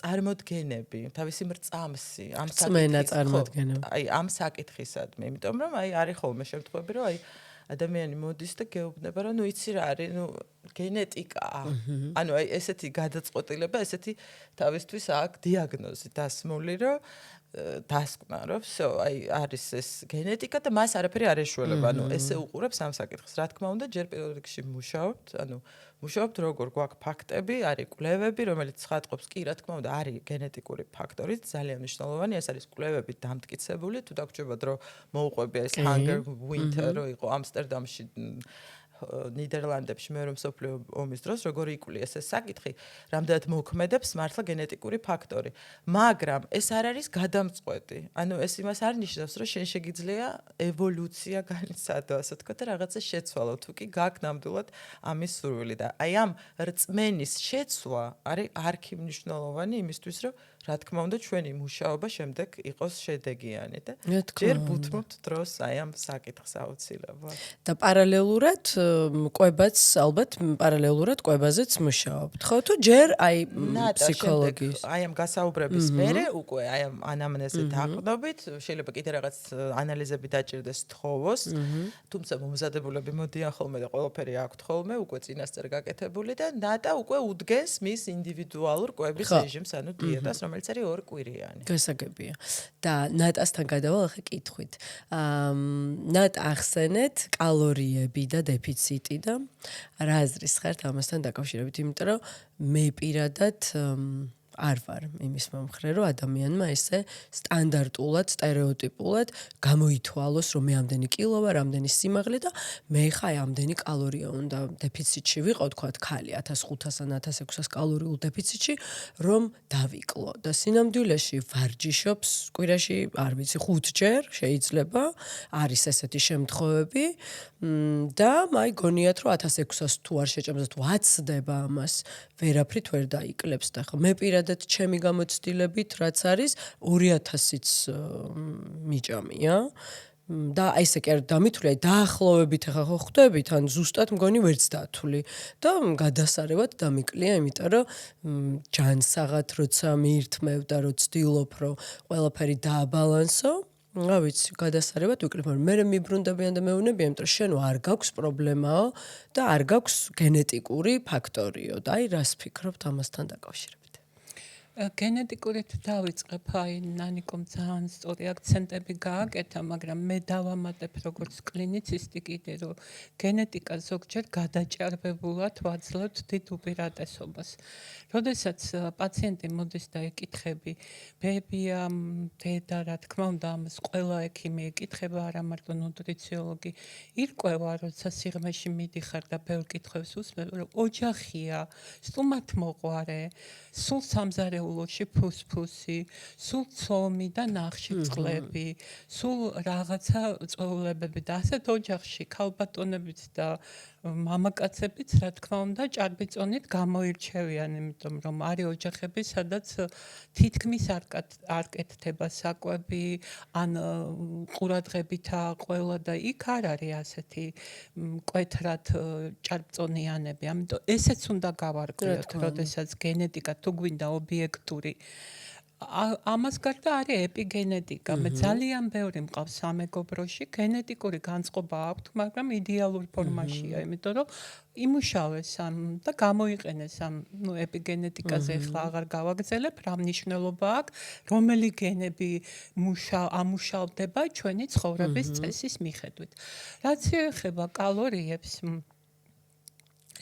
C: წარმოდგენები, თავისი მრწამსი ამ საკითხისადმი, იმიტომ რომ აი არის ხოლმე შემთხვევები რომ აი ადამიანი მოდის და გეუბნება რომ ნუ იცი რა არის ნუ გენეტიკაა ანუ აი ესეთი გადაწყვეტილება ესეთი თავისთვის აქვს დიაგნოზი დასმული რომ დასკვნა რომ всё აი არის ეს გენეტიკა და მას არაფერი არ ეშველება ანუ ესე უყურებს ამ საკითხს რა თქმა უნდა ჯერ პირველ რიგში მუშაობთ ანუ მუშაობთ როგორ გვაქვს ფაქტები არის კვლევები რომელიც ცხადყოფს კი რა თქმა უნდა არის გენეტიკური ფაქტორი ძალიან მნიშვნელოვანი ეს არის კვლევებით დამტკიცებული თუ დაგვრჩებათ რომ მოუყვებია ეს Hunger Winter რო იყო ამსტერდამში ნიდერლანდებში მეორე მსოფლიო ომის დროს როგორი იკვლია ეს საკითხი რამდენად მოქმედებს მართლა გენეტიკური ფაქტორი მაგრამ ეს არ არის გადამწყვეტი ანუ ეს იმას არ ნიშნავს რომ შენ შეგიძლია ევოლუცია განიცადო ასე თქვა და რაღაცა შეცვალო თუ კი გაქვს ნამდვილად ამის სურვილი და აი ამ რწმენის შეცვლა არის არქიმნიშნულოვანი იმისთვის რომ რა თქმა უნდა ჩვენი მუშაობა შემდეგ იყოს შედეგიანი და ჯერ ვუთმობთ დროს აი ამ საკითხს აუცილებლად
B: და პარალელურად კვებაც ალბათ პარალელურად კვებაზეც მუშაობთ ხო თუ ჯერ აი ფსიქოლოგიის
C: აი ამ გასაუბრების მერე უკვე აი ამ ანამნეზზე დაყრდნობით შეიძლება კიდე რაღაც ანალიზები დაჭირდეს თხოვოს თუმცა მომზადებულები მოდიან ხოლმე და ყველაფერი აქვთ ხოლმე უკვე წინასწარ გაკეთებული და ნატა უკვე უდგენს მის ინდივიდუალურ კვების რეჟიმს ანუ დიეტას რომელიც არის 2 კვირიანი.
B: გასაგებია. და ნატასთან გადავალ ახლა კითხვით. ნატ ახსენეთ კალორიები და დეფიციტი და რა აზრის ხართ ამასთან დაკავშირებით, იმიტომ რომ მე პირადად არ ვარ იმის მომხრე, რომ ადამიანმა ესე სტანდარტულად, სტერეოტიპულად გამოითვალოს, რომ მე ამდენი კილო ვარ, ამდენი სიმაღლე და მე ხა აი ამდენი კალორია უნდა დეფიციტში ვიყო, თქვათ, ქალი 1500-ან 1600 კალორიულ დეფიციტში, რომ დავიკლო. და სინამდვილეში ვარჯიშობს კვირაში, არ ვიცი, 5 ჯერ შეიძლება, არის ესეთი შემთხვევები და აი გონიათ, რომ 1600-ს თუ არ შეჭამს, თუ აცდება ამას, ვერაფრით ვერ დაიკლებს და ხო მე პირადად ჩემი გამოცდილებით რაც არის 2000-იც მიჭამია და აი ესე კი არ დამითვლი, აი დაახლოებით ახლა ხო ხვდებით, ან ზუსტად მგონი ვერც დათვლი და გადასარევად დამიკლია, იმიტომ რომ ჯანსაღად როცა მიირთმევ და რო ცდილობ, რომ ყველაფერი დააბალანსო, რა ვიცი, გადასარევად ვიკლებ, მაგრამ მე მიბრუნდებიან და მეუბნებიან, იმიტომ რომ შენ არ გაქვს პრობლემაო და არ გაქვს გენეტიკური ფაქტორიო და აი რას ფიქრობთ ამასთან დაკავშირებით?
A: გენეტიკურით დავიწყებ, აი ნანიკომ ძალიან სწორი აქცენტები გააკეთა, მაგრამ მე დავამატებ როგორც კლინიცისტი კიდე, რომ გენეტიკა ზოგჯერ გადაჭარბებულად ვაძლევთ დიდ უპირატესობას. როდესაც პაციენტი მოდის და ეკითხები, ბებია, დედა, რა თქმა უნდა, ამას ყველა ექიმი ეკითხება, არა მარტო ნუტრიციოლოგი. ირკვევა, როცა სიღრმეში მიდიხარ და ბევრ კითხვებს უსმენ, რომ ოჯახია, სტუმართმოყვარე, სულ სამზარეულოში ფუსფუსი, სულ ცომი და ნახში წყლები, სულ რაღაცა წვეულებები და ასეთ ოჯახში ქალბატონებიც და მამაკაცებიც, რა თქმა უნდა, ჭარბიწონით გამოირჩევიან, იმიტომ რომ არის ოჯახები, სადაც თითქმის არ კეთდება საკვები, ან ყურადღებითაა ყველა და იქ არ არის ასეთი მკვეთრად ჭარბწონიანები. ამიტომ ესეც უნდა გავარკვიოთ, როდესაც გენეტიკა თუ გვინდა ობიექტური ამას გარდა არის ეპიგენეტიკა. მე ძალიან ბევრი მყავს სამეგობროში, გენეტიკური განწყობა აქვთ, მაგრამ იდეალურ ფორმაშია, იმიტომ რომ იმუშავეს ამ და გამოიყენეს ამ ეპიგენეტიკაზე ახლა აღარ გავაგრძელებ, რა მნიშვნელობა აქვს, რომელი გენები ამუშავდება ჩვენი ცხოვრების წესის მიხედვით. რაც ეხება კალორიებს,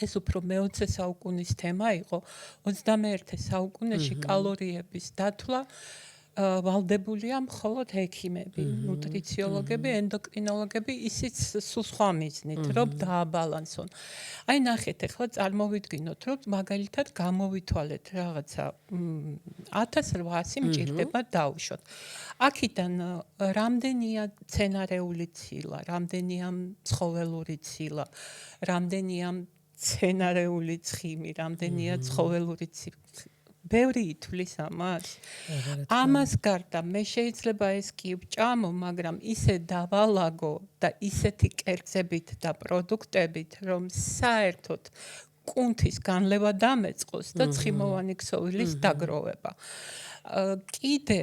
A: ეს უფრო მე-20 საუკუნის თემა იყო. 21 საუკუნეში კალორიების დათვლა ვალდებულია მხოლოდ ექიმები, ნუტრიციოლოგები, ენდოკრინოლოგები, ისიც სულ სხვა მიზნით, რომ დააბალანსონ. აი ნახეთ, ახლა წარმოვიდგინოთ, რომ მაგალითად გამოვითვალეთ რაღაცა 1800 მჭირდება დავუშვოთ. აქედან რამდენია მცენარეული ცილა, რამდენია ცხოველური ცილა, რამდენია მცენარეული ცხიმი, რამდენია ცხოველური ცილა. ბევრი ითვლის ამას. ამას გარდა მე შეიძლება ეს კი ვჭამო, მაგრამ ისე დავალაგო და ისეთი კერძებით და პროდუქტებით, რომ საერთოდ კუნთის განლევა დამეწყოს და ცხიმოვანი ქსოვილის დაგროვება. კიდე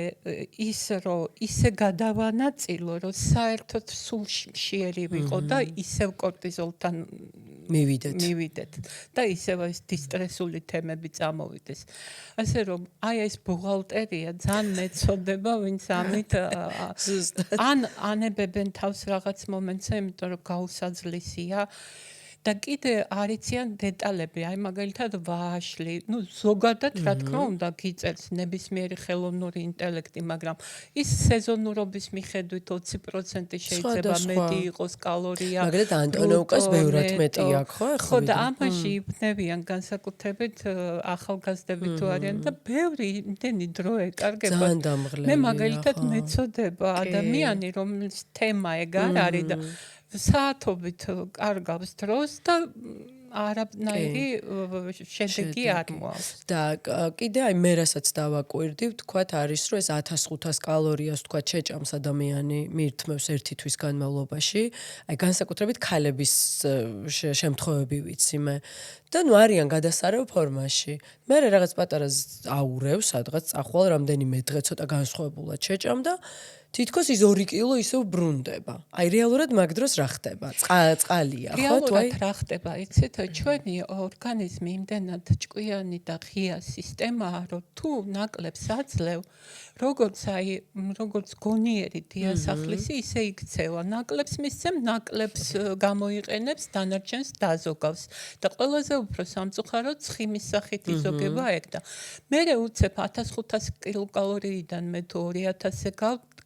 A: ის რომ ისე გადავანაწილო, რომ საერთოდ სულ მშიერი ვიყო და ისევ კორტიზოლთან მივიდეთ და ისევ ეს დისტრესული თემები წამოვიდეს. ასე რომ აი ეს ბუღალტერია ძალიან მეწოდება, ვინც ამით ან ანებებენ თავს რაღაც მომენტზე, იმიტომ რომ გაუსაძლისია. და კიდე არიციან დეტალები, აი მაგალითად ვაშლი, ზოგადად რა თქმა უნდა გიწერს ნებისმიერი ხელოვნური ინტელექტი, მაგრამ ის სეზონურობის მიხედვით 20% შეიძლება მეტი იყოს კალორია.
B: მაგალითად ანტონოვკას ბევრად მეტი აქვს, ხო?
A: ხო და ამაში იბნევიან განსაკუთრებით ახალგაზრდები თუ არიან და ბევრი იმდენი დრო ეკარგება. მე მაგალითად მეწოდება ადამიანი, რომლის თემა ეგ არ არის და საათობით კარგავს დროს და არანაირი შედეგი არ მოაქვს.
B: და კიდე აი მე რასაც დავაკვირდი, ვთქვათ არის რომ ეს 1500 კალორიას ვთქვათ შეჭამს ადამიანი მიირთმევს ერთი თვის განმავლობაში, აი განსაკუთრებით ქალების შემთხვევები ვიცი მე. და არიან გადასარევ ფორმაში. მე რაღაც პატარა აურევ, სადღაც წახვალ რამდენიმე დღე ცოტა განსხვავებულად შეჭამ და თითქოს ის 2 კილო ისევ ბრუნდება. აი რეალურად მაგ დროს რა ხდება? წყალია, ხო?
A: რეალურად რა ხდება? იცით, ჩვენი ორგანიზმი იმდენად ჭკვიანი და ღია სისტემაა, რომ თუ ნაკლებს აძლევ, როგორც გონიერი დიასახლისი, ისე იქცევა. ნაკლებს მისცემ, ნაკლებს გამოიყენებს, დანარჩენს დაზოგავს. და ყველაზე უფრო სამწუხაროდ ცხიმის სახით იზოგება ეგ და მერე უცებ 1500 კილოკალორიიდან მე თუ 2000-ზე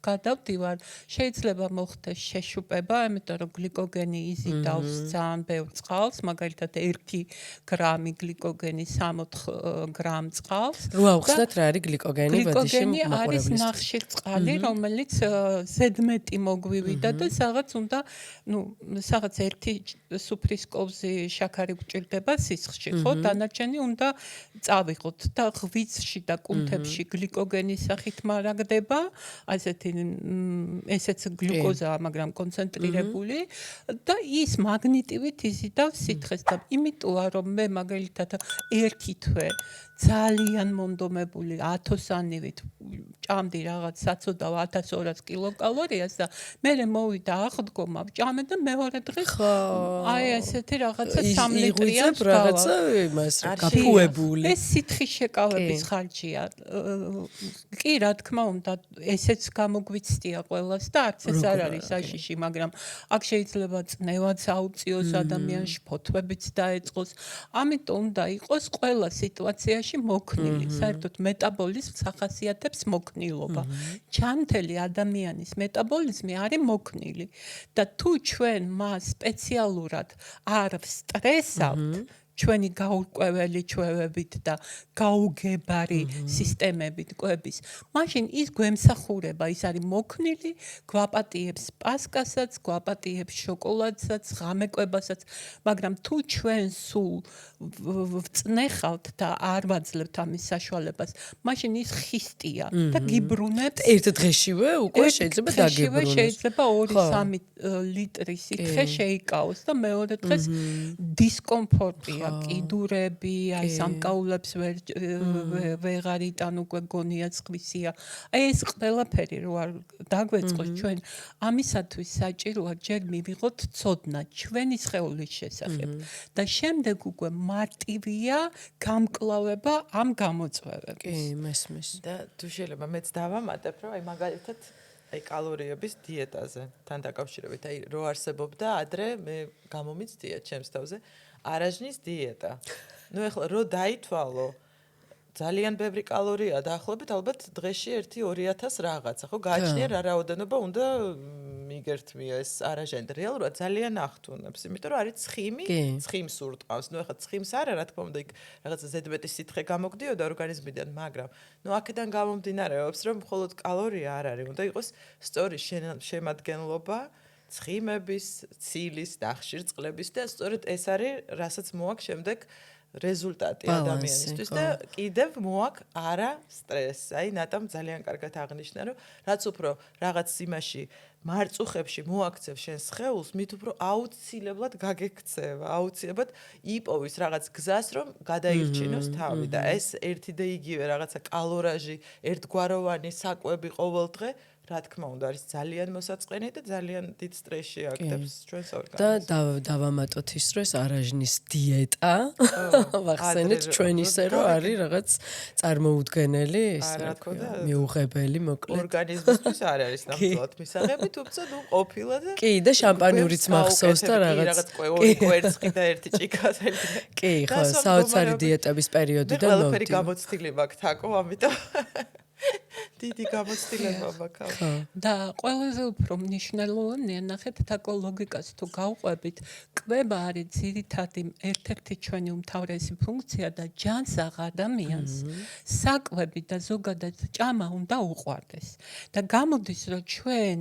A: გადავდივარ, შეიძლება მოხდეს შეშუპება, იმიტომ რომ გლიკოგენი იზიდავს ძალიან ბევრ წყალს, მაგალითად 1 გრამი გლიკოგენი 3-4 გრამ წყალს.
B: რო ავხსნათ რა არის გლიკოგენი ბოდიში
A: გლიკოგენი არის ნახშირწყალი, რომელიც ზედმეტი მოგვივიდა და რაღაც უნდა, რაღაც 1 სუფრის კოვზი შაქარი გვჭირდება სისხლში, ხო? დანარჩენი უნდა წავიღოთ და ღვიძლში და კუნთებში გლიკოგენის სახით მარაგდება, ასეთი ესეც გლუკოზაა, მაგრამ კონცენტრირებული და ის მაგნიტივით იზიდავს სითხეს და იმიტოა რომ მე მაგალითად 1 თვე ძალიან მონდომებული 1000-ანივით ჭამდი რაღაც საწოდავ 1200 კილოკალორიას და მე მოვიდა აღდგომა ვჭამე და მეორე დღეს აი ესეთი რაღაცა 3 ლიტრიან
B: რაღაცა იმას გაფუებული
A: ეს სითხის შეკავების ხარჯია კი რა თქმა უნდა ესეც გამოგვიცდია ყველას და არც ეს არ არის საშიში მაგრამ აქ შეიძლება წნევაც აუწიოს ადამიანში ფოთვებიც დაეწყოს ამიტომ უნდა იყოს ყველა სიტუაციაში მოქნილი, საერთოდ მეტაბოლიზმს ახასიათებს მოქნილობა. ჩანთელი ადამიანის მეტაბოლიზმი არის მოქნილი და თუ ჩვენ მას სპეციალურად არ ვსტრესავთ, ჩვენი გაურკვეველი ჩვევებით და გაუგებარი სისტემებით კვების, მაშინ ის გვემსახურება, ის არის მოქნილი, გვაპატიებს პასკასაც, გვაპატიებს შოკოლადსაც, ღამეკვებასაც, მაგრამ თუ ჩვენ სულ ვწნეხავთ და არ ვაძლევთ ამის საშუალებას, მაშინ ის ხისტია და გიბრუნებს
B: ერთ დღეშივე უკვე შეიძლება დაგიბრუნოს.
A: შეიძლება 2-3 ლიტრი სითხე შეიკავოს და მეორე დღეს დისკომფორტია კიდურები, აი სამკაულებს ვეღარ იტან უკვე გონია ცხვისია. აი ეს ყველაფერი რო არ დაგვეწყოს ჩვენ ამისათვის საჭიროა ჯერ მივიღოთ ცოდნა ჩვენი სხეულის შესახებ და შემდეგ უკვე მარტივია გამკლავება ამ გამოწვევების.
B: კი, მესმის.
C: და თუ შეიძლება მეც დავამატებ, რომ აი მაგალითად აი კალორიების დიეტაზე თან დაკავშირებით, აი რო არსებობდა ადრე მე გამომიცდია ჩემს თავზე არაჟნის დიეტა. ნუ ეხლა რო დაითვალო ძალიან ბევრი კალორია დაახლოებით ალბათ დღეში 1-2000 რაღაცა, ხო? გააჩნია რა რაოდენობა უნდა მიგერთმია ეს არაჟანი. რეალურად ძალიან ახტუნებს, იმიტომ რომ არის ცხიმი, ცხიმს ურტყავს. ნუ ეხლა ცხიმს არა, რა თქმა უნდა, იქ რაღაცა ზედმეტი სითხე გამოგდიოდა ორგანიზმიდან, მაგრამ ნუ აქედან გამომდინარეობს, რომ მხოლოდ კალორია არ არის, უნდა იყოს სწორი შემადგენლობა ცხიმების, ცილის, ნახშირწყლების და სწორედ ეს არის, რასაც მოაქვს შემდეგ რეზულტატი ადამიანისთვის და კიდევ მოაქვს არა სტრესს. აი ნატამ ძალიან კარგად აღნიშნა, რომ რაც უფრო რაღაც იმაში მარწუხებში მოაქცევ შენ სხეულს, მით უფრო აუცილებლად გაგექცევა, აუცილებლად იპოვის რაღაც გზას, რომ გადაირჩინოს თავი და ეს ერთი და იგივე რაღაცა კალორაჟი, ერთგვაროვანი საკვები ყოველდღე რა თქმა უნდა არის ძალიან მოსაწყენი და ძალიან დიდ სტრესში აქტებს ჩვენს ორგანიზმს.
B: და დავამატოთ ის რომ ეს არაჟნის დიეტა ვახსენეთ ჩვენ ისე რომ არის რაღაც წარმოუდგენელი ის მიუღებელი მოკლედ
C: ორგანიზმისთვის არ არის ნამდვილად მისაღები თუმცა ნუ ყოფილა და
B: კი და შამპანიურიც მახსოვს და რაღაც
C: კვერცხი და ერთი ჭიქა
B: კი ხო საოცარი დიეტების პერიოდიდან მოვდი
C: ყველაფერი გამოცდილი მაქვს თაკო ამიტომ დიდი გამოცდილება მაქვს.
A: და ყველაზე უფრო მნიშვნელოვანია ნახეთ თაკო ლოგიკას თუ გავყვებით, კვება არის ძირითადი ერთ-ერთი ჩვენი უმთავრესი ფუნქცია და ჯანსაღ ადამიანს საკვები და ზოგადად ჭამა უნდა უყვარდეს. და გამოდის რომ ჩვენ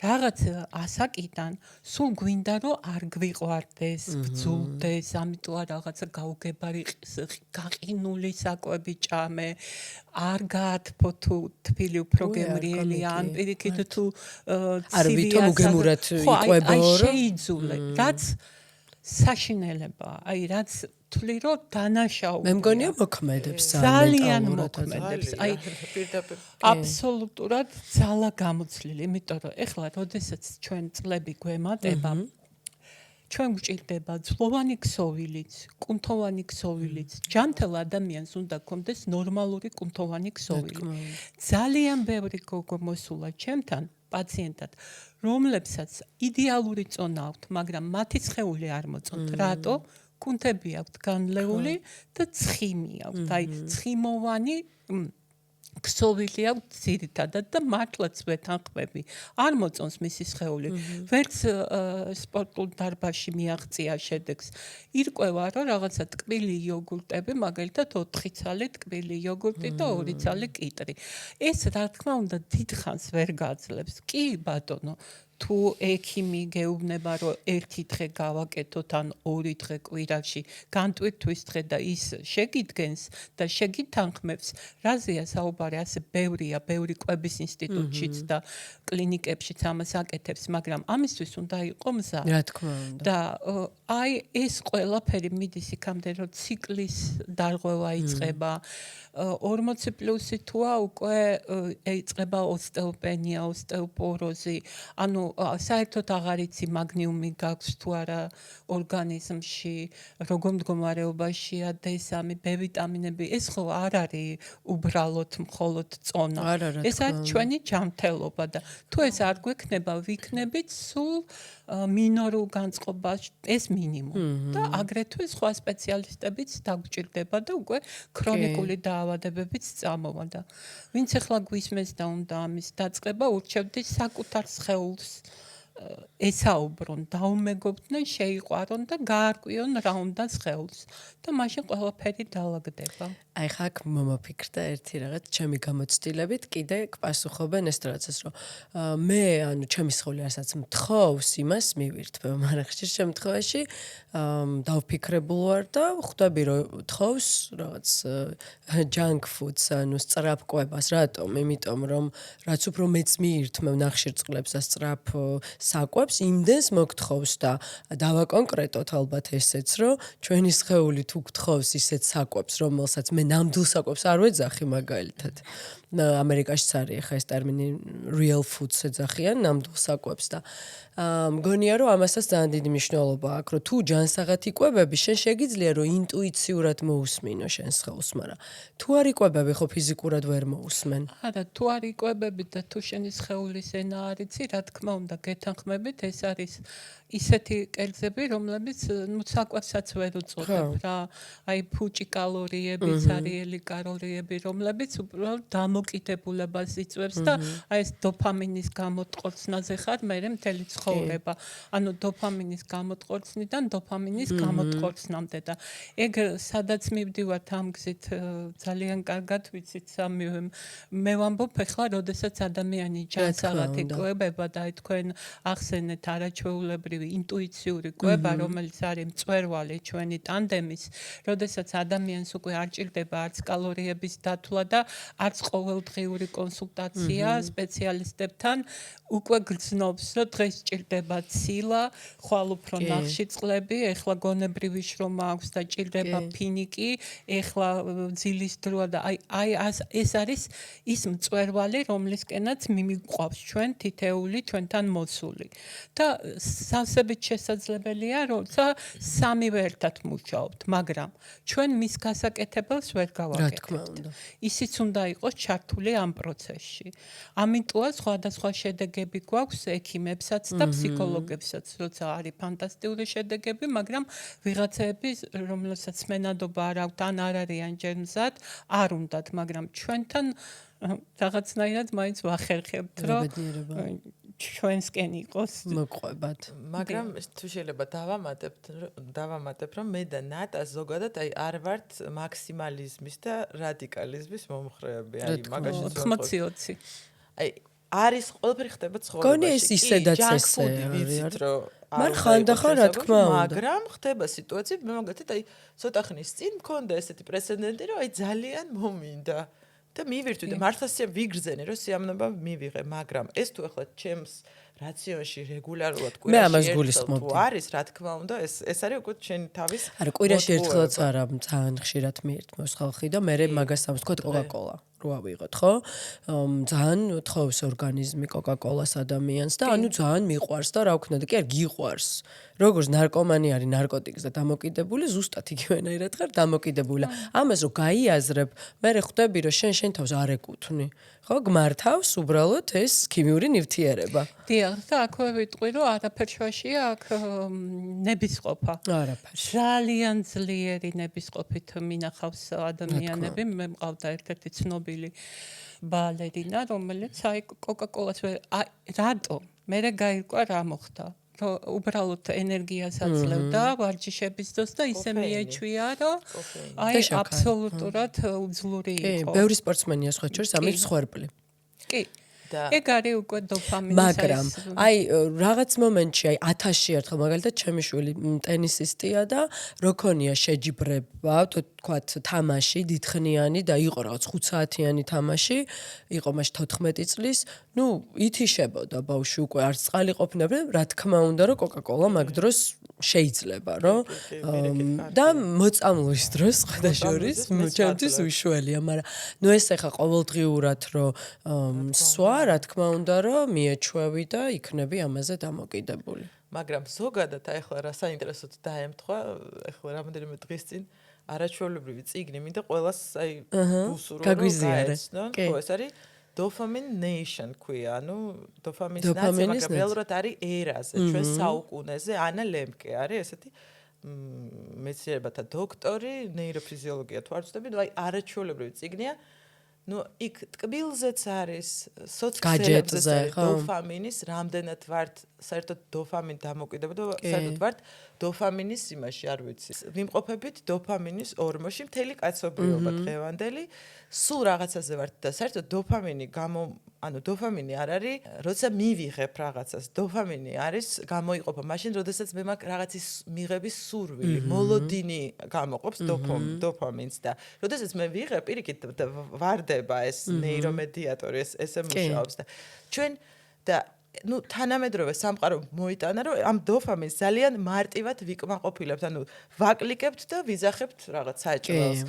A: რაღაც ასაკიდან სულ გვინდა რომ არ გვიყვარდეს, გძულდეს, ამიტომ რაღაცა გაუგებარი გაყინული საკვები ჭამე, არ გაათფო თუ თბილი უფრო გემრიელია, ან პირიქით თუ
B: არ ვითომ უგემურად იყვებო
A: აი შეიძულე, რაც საშინელებაა, აი რაც ვთვლი, რომ დანაშაულია.
B: მე მგონია მოქმედებს
A: ძალიან
B: მენტალურად.
A: მოქმედებს.
C: ძალიან,
A: აი
C: პირდაპირ.
A: აბსოლუტურად ძალა გამოცლილი, იმიტომ რომ ეხლა როდესაც ჩვენ წლები გვემატება, ჩვენ გვჭირდება ძლოვანი ქსოვილიც, კუნთოვანი ქსოვილიც. ჯანმრთელ ადამიანს უნდა ქონდეს ნორმალური კუნთოვანი ქსოვილი. ძალიან ბევრი გოგო მოსულა ჩემთან, პაციენტად, რომლებსაც იდეალური წონა აქვთ, მაგრამ მათი სხეული არ მოწონთ. რატო? კუნთები აქვთ განლეული და ცხიმი აქვთ. აი, ცხიმოვანი ქსოვილი აქვთ ძირითადად და მართლაც ვეთანხმები. არ მოწონს მისი სხეული. ვერც სპორტულ დარბაზში მიაღწია შედეგს. ირკვევა, რომ რაღაცა ტკბილი იოგურტები, მაგალითად 4 ცალი ტკბილი იოგურტი და 2 ცალი კიტრი. ეს რა თქმა უნდა დიდხანს ვერ გაძლევს. კი ბატონო, თუ ექიმი გეუბნება, რომ 1 დღე გავაკეთოთ ან 2 დღე კვირაში, განტვირთვის დღე და ის შეგიდგენს და შეგითანხმებს, რაზეა საუბარი, ასე ბევრია, ბევრი კვების ინსტიტუტშიც და კლინიკებშიც ამას აკეთებს, მაგრამ ამისთვის უნდა იყო მზა.
B: რა თქმა უნდა.
A: და აი ეს ყველაფერი მიდის იქამდე, რომ ციკლის დარღვევა იწყება. 40+ თუა უკვე იწყება ოსტეოპენია, ოსტეოპოროზი. ანუ საერთოდ აღარ იცი მაგნიუმი გაქვს თუ არა ორგანიზმში, როგორ მდგომარეობაშია D3, B ვიტამინები. ეს ხო არ არის უბრალოდ მხოლოდ წონა. ეს არის ჩვენი ჯანმრთელობა და თუ ეს არ გვექნება, ვიქნებით სულ მინორულ განწყობაში, ეს მინიმუმ. და აგრეთვე სხვა სპეციალისტებიც დაგვჭირდება და უკვე ქრონიკული დაავადებებიც წამოვა და ვინც ახლა გვისმენს და უნდა ამის დაწყება, ურჩევდი საკუთარ სხეულს ესაუბრონ, დაუმეგობრდნენ, შეიყვარონ და გაარკვიონ რა უნდა სხეულს და მაშინ ყველაფერი დაალაგდება.
B: აი ხა აქ მომაფიქრდა ერთი რაღაც ჩემი გამოცდილებით კიდე გპასუხობენ ეს რაღაცას რომ მე ანუ ჩემი სხეული რასაც მთხოვს იმას მივირთმევ მაგრამ ხშირ შემთხვევაში დავფიქრებულ ვარ და ხვდები რომ თხოვს რაღაც junk foods ანუ სწრაფ კვებას რატომ იმიტომ რომ რაც უფრო მეც მიირთმევ ნახშირწყლებს და სწრაფ საკვებს იმდენს მოგთხოვს და დავაკონკრეტოთ ალბათ ესეც რომ ჩვენი სხეული თუ გთხოვს ისეთ საკვებს რომელსაც მე ნამდვილ საკვებს არ ვეძახი მაგალითად. ამერიკაშიც არის ხა ეს ტერმინი real foods ეძახიან ნამდვილ საკვებს და მგონია რომ ამასაც ძალიან დიდი მნიშვნელობა აქვს რომ თუ ჯანსაღად იკვებები შენ შეგიძლია რომ ინტუიციურად მოусმინო შენ სხეულს მაგრამ თუ არ იკვებები ხო ფიზიკურად ვერ მოусმენ.
A: არა თუ არ იკვებები და თუ შენი სხეულის ენა არ იცი რა თქმა უნდა გეთანხმებით ეს არის ისეთი კერძები რომლებიც ნუ საკვებსაც ვერ უწოდებ რა აი ფუჭი კალორიები ცარიელი კალორიები რომლებიც უბრალოდ დამოკიდებულებას იწვევს და აი ეს დოფამინის გამოტყორცნაზე ხარ მე მთელი ცხოვრება ანუ დოფამინის გამოტყორცნიდან დოფამინის გამოტყორცნამდე და ეგ სადაც მივდივართ ამ გზით ძალიან კარგად ვიცით სამივე მე ვამბობ ახლა როდესაც ადამიანი ჯანსაღად იკვებება და აი თქვენ ახსენეთ არაჩვეულებრივი ინტუიციური კვება რომელიც არის მწვერვალი ჩვენი ტანდემის როდესაც ადამიანს უკვე არ ჭირდება არც კალორიების დათვლა და არც ყოველდღიური კონსულტაცია სპეციალისტებთან უკვე გრძნობს რომ დღეს ჭირდება ცილა ხვალ უფრო ნახშირწყლები ეხლა გონებრივი შრომა აქვს და ჭირდება ფინიკი ეხლა ძილის დროა და აი ეს არის ის მწვერვალი რომლისკენაც მიმიყვავს ჩვენ თითეული ჩვენთან მოსული და სავსებით შესაძლებელია როცა სამივე ერთად მუშაობთ მაგრამ ჩვენ მის გასაკეთებელს ვერ გავაკეთებთ ისიც უნდა იყოს ჩართული ამ პროცესში ამიტოა სხვადასხვა შედეგები გვაქვს ექიმებსაც და ფსიქოლოგებსაც როცა არის ფანტასტიკური შედეგები მაგრამ ვიღაცები რომელსაც მენადობა არ აქვთ ან არ არიან ჯერ მზად არ უნდათ მაგრამ ჩვენთან რაღაცნაირად მაინც ვახერხებთ რომ ჩვენსკენ იყოს
B: მოყვებათ
C: მაგრამ თუ შეიძლება დავამატებ რომ მე და ნატა ზოგადად აი არ ვართ მაქსიმალიზმის და რადიკალიზმის მომხრეები აი მაგაში
A: 80-20
C: აი არის ყველაფერი ხდება ცხოვრებაში
B: გონი ეს ისედაც ესე
C: ვიცით რომ
B: მაგრამ ხანდახან რა თქმა უნდა
C: მაგრამ ხდება სიტუაციები მე მაგათად აი ცოტა ხნის წინ მქონდა ესეთი პრეცედენტი რომ აი ძალიან მომინდა და მივირთვი და მართლაც ვიგრძენე, რომ სიამონება მივიღე, მაგრამ ეს თუ ახლა ჩემს რაციონში რეგულარულად კვირაში ერთხელ თუ არის, რა თქმა უნდა, ეს არის უკვე შენი თავის
B: არა, კვირაში ერთხელაც არა, ძალიან ხშირად მიირთმევს ხალხი და მე მაგას ამს თქვა კოკა-კოლა. რო ავიღოთ, ხო? ძალიან თხოვს ორგანიზმი კოკა-კოლას ადამიანს და ანუ ძალიან მიყვარს და რა ვქნა და კი არ გიყვარს. როგორც ნარკომანი არის ნარკოტიკს და დამოკიდებული, ზუსტად იგივენაირად ხარ დამოკიდებული. ამას რო გაიაზრებ, მე ხვდები რომ შენ თავს არ ეკუთვნი. ხო, გმართავს უბრალოდ ეს ქიმიური ნივთიერება.
A: დიახ, და აქვე ვიტყვი, რომ არაფერ შუაშია აქ ნებისყოფა.
B: არაფერ.
A: ძალიან ძლიერი ნებისყოფით მინახავს ადამიანები. მე მყავდა ერთ-ერთი ცნობილი ბალერინა, რომელიც აი კოკა-კოლას რატო? მე გაირკვა რა მოხდა. რომ უბრალოდ ენერგიას აძლევდა ვარჯიშების დროს და ისე მიეჩვია, რომ აი აბსოლუტურად უძლური იყო.
B: კი, ბევრი სპორტსმენია სხვა შორის ამით სხერბლი.
A: კი. ეგ არის უკვე დოფამინის
B: მაგრამ აი რაღაც მომენტში აი 1000-ში ერთხელ მაგალითად ჩემი შვილი ტენისისტია და როქონია შეჯიბრება თქვათ თამაში დიდხნიანი და იყო რაღაც 5 საათიანი თამაში იყო მაშ 14 წლის ნუ ითიშებოდა ბავშვი უკვე არც წყალი ყოფნა რა თქმა უნდა რომ კოკა-კოლა მაგ დროს შეიძლება რომ და მოწამვლის დროს სხვა შორის ჩემთვის უშველია მაგრამ ნუ ეს ახლა ყოველდღიურად რომ სვა რა თქმა უნდა რომ მიეჩვევი და იქნები ამაზე დამოკიდებული.
C: მაგრამ ზოგადად ახლა რა საინტერესოდ დაემთხვა, ახლა რამოდენიმე დღის წინ არაჩვეულებრივი წიგნი მინდა ყველას აი უსურო გაეცნო. ხო, ეს არის Dopamine Nation ქვია, ანუ დოფამინის ნაცია, მაგრამ რეალურად არის ერაზე, ჩვენ საუკუნეზე, ანა ლემკე არის ესეთი მეცნიერებათა დოქტორი, ნეიროფიზიოლოგია თუ არ ვცდები, ნუ აი არაჩვეულებრივი წიგნია. ნუ იქ ტკბილზეც არის, სოციალურზეც არის დოფამინის, რამდენად ვართ საერთოდ დოფამინ დამოკიდებული და საერთოდ ვართ დოფამინის იმაში, არ ვიცი. ვიმყოფებით დოფამინის ორმოში მთელი კაცობრიობა დღევანდელი, სულ რაღაცაზე ვართ და საერთოდ დოფამინი ანუ დოფამინი არ არის, როცა მივიღებ რაღაცას, დოფამინი არის გამოიყოფა მაშინ, როდესაც მე მაქვს რაღაცის მიღების სურვილი, მოლოდინი გამოყოფს დოფამინს და როდესაც მე ვიღებ, პირიქით ვარდება ეს ნეირომედიატორი, ესე მუშაობს და ჩვენ და ნუ თანამედროვე სამყარო მოიტანა რომ ამ დოფამინს ძალიან მარტივად ვიკმაყოფილებთ, ანუ ვაკლიკებთ და ვიზახებთ რაღაც საჭმელს.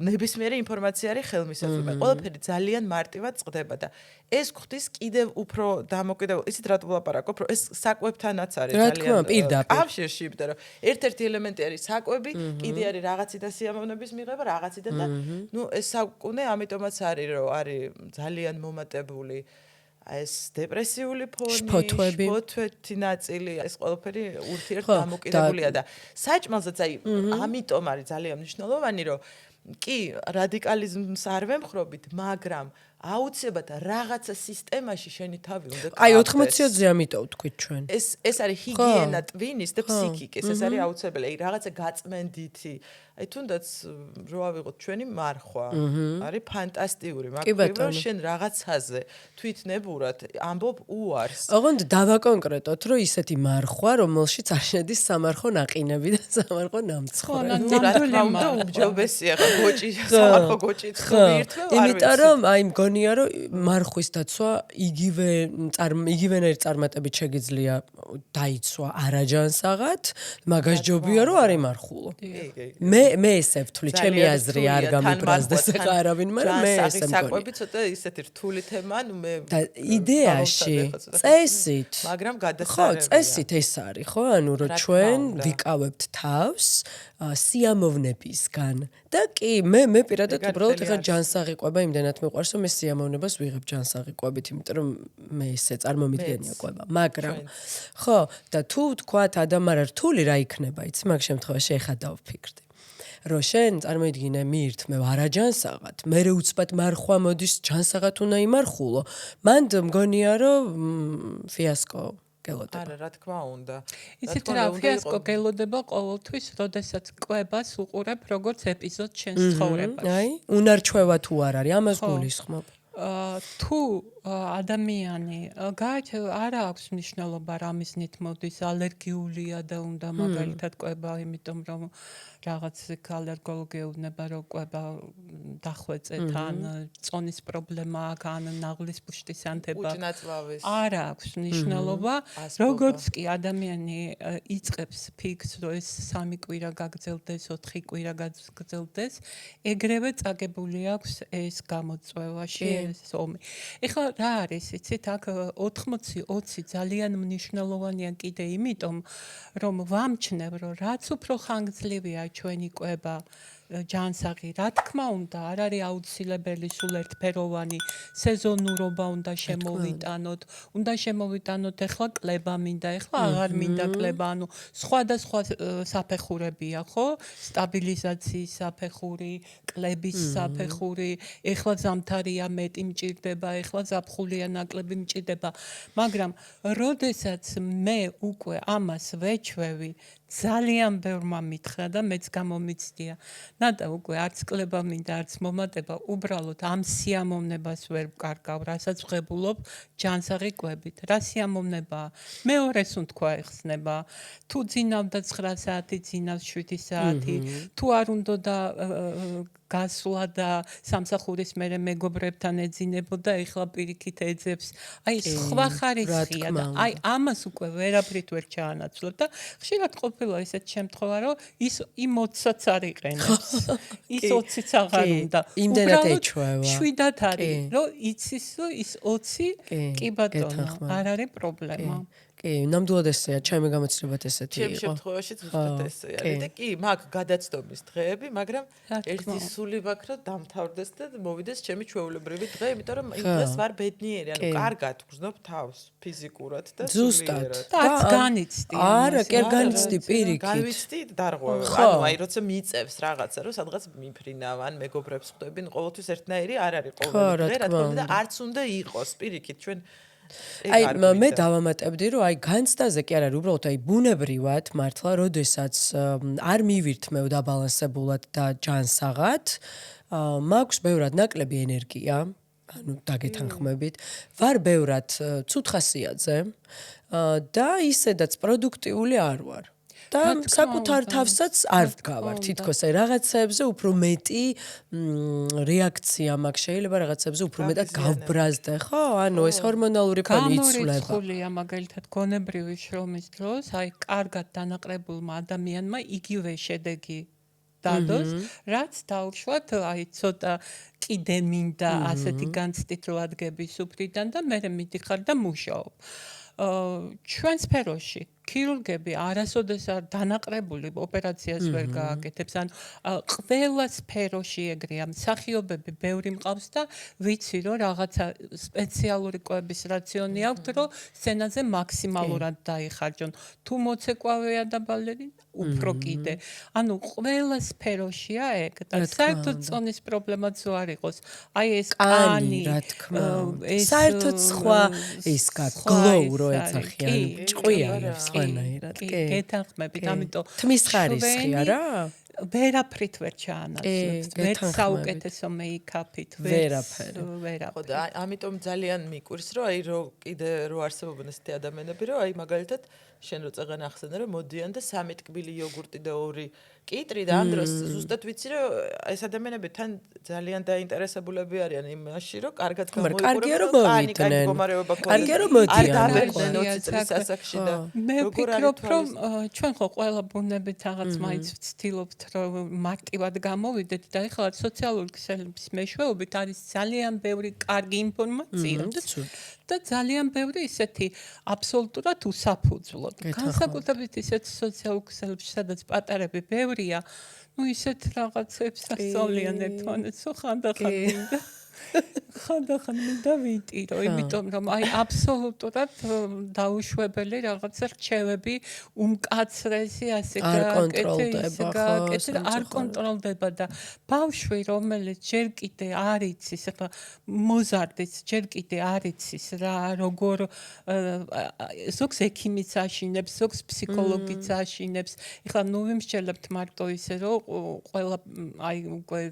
C: ნებისმიერი ინფორმაცია არის ხელმისაწვდომი. ყველაფერი ძალიან მარტივად წყდება და ეს ხდის კიდევ უფრო დამოკიდებულ. იცით რატო ვლაპარაკობ, რომ ეს საკვებთანაც არის
B: ძალიან
C: კავშირში, იმიტომ რომ ერთ-ერთი ელემენტი არის საკვები, კიდე არის რაღაციდან სიამოვნების მიღება, რაღაციდან და ნუ ეს საუკუნე ამიტომაც არის, რომ არის ძალიან მომატებული ეს დეპრესიული ფონი, შფოთვეთი ნაწილი, ეს ყველაფერი ურთიერთ დამოკიდებულია და საჭმელზეც აი ამიტომ არის ძალიან მნიშვნელოვანი, რომ კი რადიკალიზმს არ ვემხრობით, მაგრამ აუცილებლად რაღაცა სისტემაში შენი თავი უნდა გააკეთოს.
B: აი 80-ზე ამიტომ ვთქვით ჩვენ.
C: ეს არის ჰიგიენა ტვინის და ფსიქიკის, ეს არის აუცილებელი. აი რაღაცა გაწმენდითი. აი თუნდაც რო ავიღოთ ჩვენი მარხვა, არის ფანტასტიკური, მაგრამ შენ რაღაცაზე თვითნებურად ამბობ უარს.
B: ოღონდ დავაკონკრეტოთ, რომ ისეთი მარხვა, რომელშიც არ შედის სამარხო ნაყინები და სამარხო ნამცხრები.
C: რა თქმა უნდა, უმჯობესია ხა გოჭი, სამარხო გოჭი თხოვნირთვე, არ ვიცი.
B: იმიტომ რომ აი მგონია რომ მარხვის დაცვა იგივენაირ წარმატებით შეგიძლია დაიცვა არაჯანსაღად, მაგას ჯობია რომ არ იმარხულო. მე ესე ვთვლი, ჩემი აზრი არ გამიბრაზდეს ხა არავინ, მაგრამ მე ესე მგონია.
C: საკვები ცოტა ისეთი რთული თემაა, ნუ მე
B: და იდეაში წესით,
C: მაგრამ გადასარევია.
B: ხო, წესით ეს არის, ხო? ანუ რომ ჩვენ ვიკავებთ თავს სიამოვნებისგან. და კი, მე პირადად უბრალოდ ეხა ჯანსაღი ყვება იმდენად მიყვარს, რომ მე სიამოვნებას ვიღებ ჯანსაღი ყვებით, იმიტომ რომ მე ესე წარმომიდგენია ყვება. მაგრამ ხო, და თუ თქვათ ადამარა რთული რა იქნება, იცი, მაგ შემთხვევაში ეხა დავფიქრდი. რომ შენ წარმოიდგინე მიირთმევ არაჯანსაღად, მე უცბად მარხვა მოდის ჯანსაღად უნდა იმარხულო. მან მგონია რომ ფიასკო გელოდება.
C: არა, რა თქმა უნდა.
A: იცით რა, ფიასკო გელოდება ყოველთვის, როდესაც კვებას უყურებ როგორც ეპიზოდს შენს ცხოვრებაში.
B: აი, უნარჩვევა თუ არ არის, ამას გულისხმობ.
A: თუ ადამიანი არ აქვს მნიშვნელობა რა მიზნით მოდის ალერგიულია და უნდა მაგალითად ყვება იმიტომ რომ რაღაც ალერგოლოგია უნება რომ ყვება დახვეწეთ ან წონის პრობლემა აქვს ან ნაღლის ბუშტის ანთება არ აქვს მნიშვნელობა როგორც კი ადამიანი იწყებს ფიქს რომ ეს 3 კვირა გაგრძელდეს 4 კვირა გაგრძელდეს ეგრევე წაგებული აქვს ეს გამოწვევაში ეს ომი ეხლა რა არის იცით აქ 80-20 ძალიან მნიშვნელოვანია კიდე იმიტომ რომ ვამჩნევ რომ რაც უფრო ხანგრძლივია ჩვენი კვება ჯანსაღი რა თქმა უნდა არ არის აუცილებელი სულ ერთფეროვანი სეზონურობა უნდა შემოვიტანოთ უნდა შემოვიტანოთ ეხლა კლება მინდა ეხლა აღარ მინდა კლება ანუ სხვადასხვა საფეხურებია ხო სტაბილიზაციის საფეხური კლების საფეხური ეხლა ზამთარია მეტი მჭირდება ეხლა ზაფხულია ნაკლები მჭირდება მაგრამ როდესაც მე უკვე ამას ვეჩვევი ძალიან ბევრმა მითხრა და მეც გამომიცდია. ნადა უკვე არც კლება მინდა, არც მომატება, უბრალოდ ამ სიამოვნებას ვერ ვკარგავ, რასაც ვღებულობ ჯანსაღი კვებით. რა სიამოვნებაა? მეორეს უთქვა ეხსნება. თუ ძინავდა 9 საათი, ძინავს 7 საათი. თუ არ უნდა და გასვლა და სამსახურის მერე მეგობრებთან ეძინებოდა, ეხლა პირიქით ეძებს. აი სხვა ხარისხია და აი ამას უკვე ვერაფრით ვერ ჩაანაცვლებ და ხშირად ყოფილა ესეთ შემთხვევა, რომ ის იმ 20-საც არ იყენებს. ის 20-ც აღარ უნდა.
B: იმდენად ეჩვევა.
A: შვიდად არის, რომ იცის, რომ ის 20 კი ბატონო, არ არის პრობლემა.
B: კი, ნამდვილად ესეა, ჩემი გამოცდილებაც ესეთი იყო.
C: ჩემ შემთხვევაში ზუსტად ესე არის და კი, მაგ გადაცდომის დღეები, მაგრამ ერთი სული მაქვს, რომ დამთავრდეს და მოვიდეს ჩემი ჩვეულებრივი დღე, იმიტომ რომ იმ დღეს ვარ ბედნიერი, ანუ კარგად ვგრძნობ თავს ფიზიკურად და სულიერად.
A: რაც განიცდი.
B: არა, კი არ განიცდი პირიქით.
C: განვიცდი დარღვევ. ანუ აი როცა მიწევს რაღაცა, რომ სადღაც მიფრინავ ან მეგობრებს ხვდები, ყოველთვის ერთნაირი არ არის ყოველი დღე, რა თქმა უნდა და არც უნდა იყოს პირიქით ჩვენ
B: აი მე დავამატებდი რომ აი განცდაზე კი არ არის უბრალოდ აი ბუნებრივად მართლა როდესაც არ მივირთმევ დაბალანსებულად და ჯანსაღად მაქვს ბევრად ნაკლები ენერგია ანუ დაგეთანხმებით ვარ ბევრად ცუდ ხასიათზე და ისედაც პროდუქტიული არ ვარ და საკუთარ თავსაც არ ვდგავარ თითქოს აი რაღაცებზე უფრო მეტი რეაქცია მაქვს შეიძლება რაღაცებზე უფრო მეტად გავბრაზდე ხო ანუ ეს ჰორმონალური ფონი იცვლება
A: გამორიცხულია მაგალითად გონებრივი შრომის დროს აი კარგად დანაყრებულმა ადამიანმა იგივე შედეგი დადოს რაც დაუშვათ აი ცოტა კიდე მინდა ასეთი განცდით რო ადგების უფრიდან და მე მიდიხარ და მუშაობ ჩვენ სფეროში ქირურგები არასოდეს არ დანაყრებული ოპერაციას ვერ გააკეთებს ან ყველა სფეროში ეგრეა მსახიობები ბევრი მყავს და ვიცი რომ რაღაცა სპეციალური კვების რაციონი აქვს რომ სცენაზე მაქსიმალურად დაიხარჯონ თუ მოცეკვავეა და ბალერი უფრო კიდე ანუ ყველა სფეროშია ეგ და საერთოდ წონის პრობლემაც არ იყოს აი ეს კანი
B: რა თქმა უნდა საერთოდ სხვა ის გლოუ რო ეცახიან ჭყვია სხვანაირად კი
A: გეთანხმებით ამიტომ
B: თმის ხარისხია რა
A: ვერაფრით ვერ ჩაანაცვლებს ვერ საუკეთესო მეიკაპით
B: ვერაფერი
C: ხო და ამიტომ ძალიან მიკვირს რომ აი რო კიდე რო არსებობენ ესეთი ადამიანები რომ აი მაგალითად შენ რო წეღან ახსენე რომ მოდიან და 3 ტკბილი იოგურტი და 2 კიტრი და ამ დროს ზუსტად ვიცი რომ ეს ადამიანები თან ძალიან დაინტერესებულები არიან იმაში რომ კარგად გამოიყურებენ კანი მდგომარეობა ქონდეს
B: კარგია რომ მოდიან
C: არ დაბეჭდნენ 20 წლის ასაკში და
A: მე ვფიქრობ რომ ჩვენ ხო ყველა ბუნებით რაღაც მაინც ვცდილობთ რომ მარტივად გამოვიდეთ და ეხლა სოციალური ქსელების მეშვეობით არის ძალიან ბევრი კარგი ინფორმაცია და ძალიან ბევრი ისეთი აბსოლუტურად უსაფუძვლო განსაკუთრებით ისეთ სოციალურ ქსელებში სადაც პატარები ბევრია ну ისეთ რაღაცებს ასწავლიან ერთმანეთს ხანდახან მინდა ვიტირო იმიტომ რომ აი აბსოლუტურად დაუშვებელი რაღაცა რჩევები უმკაცრესი ასე გააკეთე არ კონტროლდება და ბავშვი რომელიც ჯერ კიდე არ იცის ახლა მოზარდის ჯერ კიდე არ იცის რა როგორ ზოგს ექიმიც აშინებს ზოგს ფსიქოლოგიც აშინებს ახლა ნუ ვიმსჯელებთ მარტო ისე რომ ყველა აი უკვე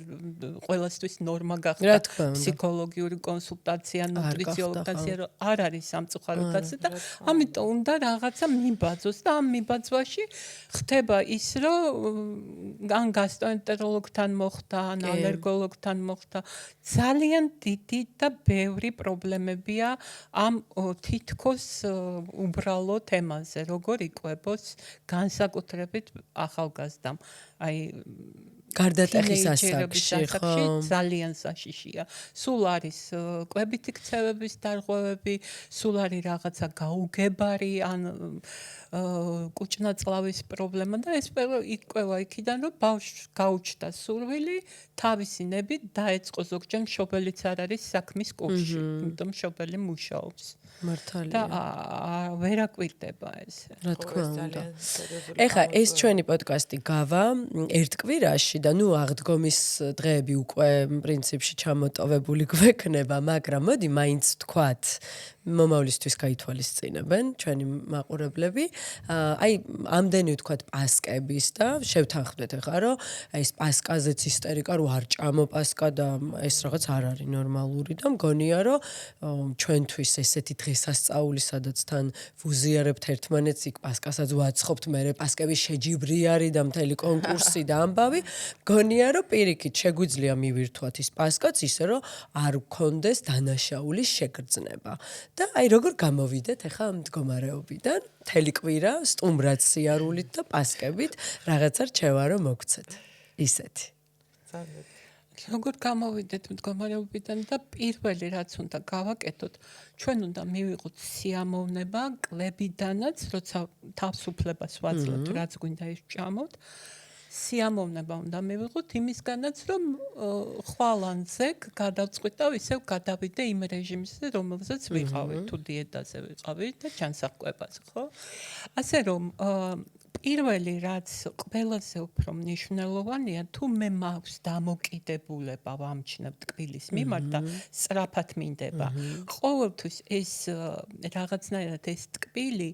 A: ყველასთვის ნორმა გახდა ფსიქოლოგიური კონსულტაცია, ნუტრიციოლოგია არ არის სამწუხაროდ ასე და ამიტომ უნდა რაღაცა მიბაძოს და ამ მიბაძვაში ხდება ის, რომ ან გასტროენტეროლოგთან მოხდა, ან ალერგოლოგთან მოხდა, ძალიან დიდი და ბევრი პრობლემებია ამ თითქოს უბრალო თემაზე, როგორ იკვებოს განსაკუთრებით ახალგაზრდამ. აი
B: გარდატეხის ასაკში
A: ძალიან საშიშია. სულ არის კვებითი ქცევების დარღვევები, სულ არის რაღაცა გაუგებარი ან კუჭნაწლავის პრობლემა და ეს იკვევა იქიდან, რომ ბავშვს გაუჩნდა სურვილი, თავისი ნებით დაეწყო ზოგჯერ მშობელიც არ არის საქმის კურსში, იმიტომ მშობელი მუშაობს.
B: მართალია.
A: და ვერ აკვირდება ეს.
B: რა თქმა უნდა. ეხლა ეს ჩვენი პოდკასტი გავა ერთ კვირაში და ნუ აღდგომის დღეები უკვე პრინციპში ჩამოტოვებული გვექნება, მაგრამ მოდი მაინც თქვათ მომავლისთვის გაითვალისწინებენ ჩვენი მაყურებლები. აი ამდენი ვთქვათ პასკების და შევთანხმდეთ ახლა რომ აი ეს პასკაზეც ისტერიკა რო არ ჭამო პასკა და ეს რაღაც არ არის ნორმალური და მგონია რომ ჩვენთვის ესეთი დღესასწაული სადაც თან ვუზიარებთ ერთმანეთს იქ პასკასაც ვაცხობთ მე პასკები შეჯიბრი არის და მთელი კონკურსი და ამბავი მგონია რომ პირიქით შეგვიძლია მივირთვათ ის პასკაც ისე რომ არ გქონდეს დანაშაულის შეგრძნება და აი როგორ გამოვიდეთ ახლა ამ მდგომარეობიდან მთელი კვირა სტუმრად სიარულით და პასკებით რაღაცა რჩევა რომ მოგცეთ ისეთი
A: როგორ გამოვიდეთ მდგომარეობიდან და პირველი რაც უნდა გავაკეთოთ ჩვენ უნდა მივიღოთ სიამოვნება კლებიდანაც როცა თავისუფლებას ვაძლევთ რაც გვინდა ის ჭამოთ სიამოვნება უნდა მივიღოთ იმისგანაც რომ ხვალანზე გადავწყვიტ და ისევ გადავიდე იმ რეჟიმზე რომელზეც ვიყავი თუ დიეტაზე ვიყავი და ჩანსახკვებაზე ხო ასე რომ პირველი რაც ყველაზე უფრო მნიშვნელოვანია თუ მე მაქვს დამოკიდებულება ვამჩნევ ტკბილის მიმართ და სწრაფად მინდება ყოველთვის ეს რაღაცნაირად ეს ტკბილი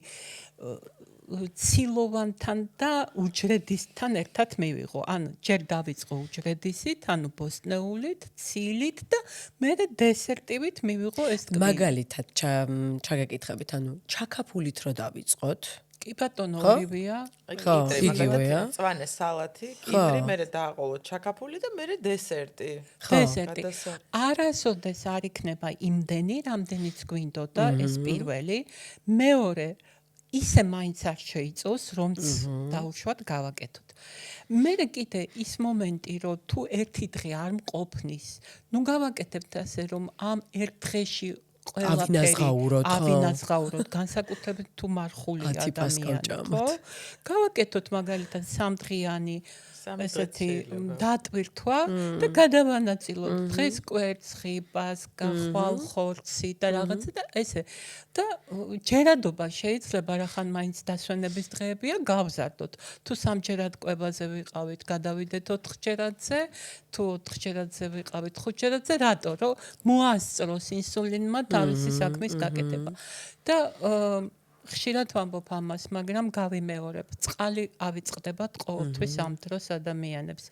A: ცილოვანთან და უჯრედისთან ერთად მივიღო. ანუ ჯერ დავიწყო უჯრედისით, ანუ ბოსტნეულით, ცილით და მერე დესერტივით მივიღო ეს ტკბილი.
B: მაგალითად ჩაგეკითხებით, ანუ ჩაქაფულით რო დავიწყოთ?
A: კი ბატონო, ორივეა.
B: ხო, იგივეა.
C: მწვანე სალათი, კიბრი, მერე დააყოლოთ ჩაქაფული და მერე დესერტი.
A: დესერტი. არასოდეს არ იქნება იმდენი, რამდენიც გვინდოდა ეს პირველი. მეორე ისე მაინც არ შეიწოს, რომც დაუშვათ გავაკეთოთ. მერე კიდე ის მომენტი, რომ თუ ერთი დღე არ მყოფნის, ნუ გავაკეთებთ ასე, რომ ამ ერთ დღეში ავინაზღაუროთ, განსაკუთრებით თუ მარხული ადამიანი, ხო? გავაკეთოთ მაგალითად სამდღიანი ესეთი დატვირთვა და გადავანაწილოთ დღეს კვერცხი, პასკა, ხვალ ხორცი და რაღაცა და ესე და ჯერადობა შეიძლება რახან მაინც დასვენების დღეებია გავზარდოთ. თუ სამჯერად კვებაზე ვიყავით, გადავიდეთ 4ჯერადზე, თუ 4ჯერადზე ვიყავით 5ჯერადზე, რატო? რომ მოასწროს ინსულინმა თავისი საქმის გაკეთება. და ხშირად ვამბობ ამას, მაგრამ გავიმეორებ. წყალი ავიწყდებათ ყოველთვის ამ დროს ადამიანებს.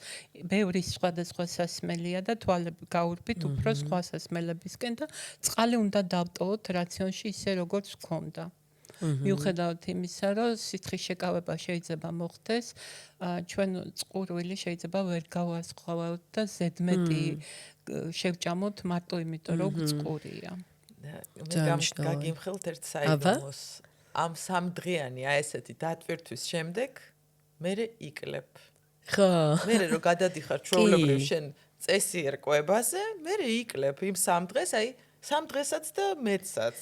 A: ბევრი სხვადასხვა სასმელია და თვალები გაურბით უფრო სხვა სასმელებისკენ და წყალი უნდა დავტოვოთ რაციონში ისე როგორც გქონდა. მიუხედავად იმისა, რომ სითხის შეკავება შეიძლება მოხდეს, ჩვენ წყურვილი შეიძლება ვერ გავასხოვოთ და ზედმეტი შევჭამოთ მარტო იმიტომ, რომ წყურია.
C: გაგიმხელთ ერთ საიდუმლოს. ამ სამდღიანი აი ესეთი დატვირთვის შემდეგ მე იკლებ.
B: ხო.
C: მე რომ გადადიხარ ჩვეულებრივ შენ წესიერ კვებაზე, მე იკლებ იმ სამ დღეს, აი სამ დღესაც და მეცაც.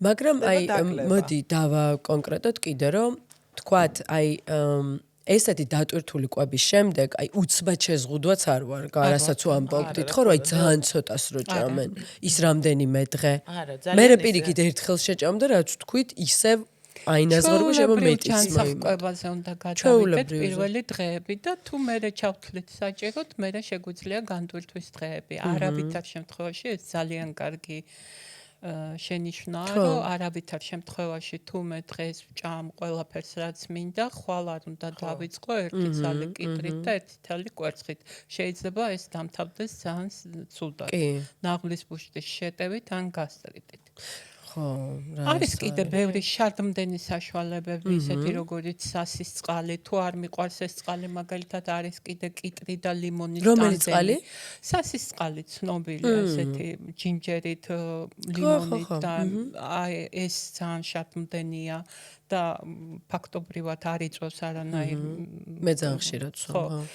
B: მაგრამ აი მოდი დავა კონკრეტოდ კიდე რომ თქვათ აი ესეთი დატვირთული კვების შემდეგ აი უცბად შეზღუდვაც არ ვარ, რასაც ვამბობდით, ხო, რომ აი ძალიან ცოტას რო ჭამენ, ის რამდენიმე დღე. მე პირიქით ერთხელ შეჭამ და რაც თქვით, ისევ აინაზღაურება შეიძლება მეტის
A: ჩანსახკვებაზე უნდა გადავიდეთ პირველი დღეები და თუ მერე ჩავთვლით საჭიროდ, მერე შეგვიძლია განდვირთვის დღეები. არავითარ შემთხვევაში ეს ძალიან კარგი შენიშვნაა, რომ არავითარ შემთხვევაში თუ მე დღეს ვჭამ ყველაფერს რაც მინდა, ხვალ არ უნდა დავიწყო ერთი ძალი კიტრით და ერთი თალი კვერცხით. შეიძლება ეს დამთავრდეს ძალიან ცუდად. ნაღლის ბუშტის შეტევით ან გასტრიტით.
B: ხო,
A: არის კიდე ბევრი შარდმდენი საშუალებები, ისეთი როგორც სასის წყალი, თუ არ მიყვარს ეს წყალი, მაგალითად არის კიდე კიტრი და ლიმონის ტანდემი.
B: რომელი წყალი?
A: სასის წყალი ცნობილია, ესეთი ჯინჯერით, ლიმონით და აი ეს ძალიან შარდმდენია და ფაქტობრივად არ იწვევს არანაირ
B: მე ძალიან ხშირად ვსვამ.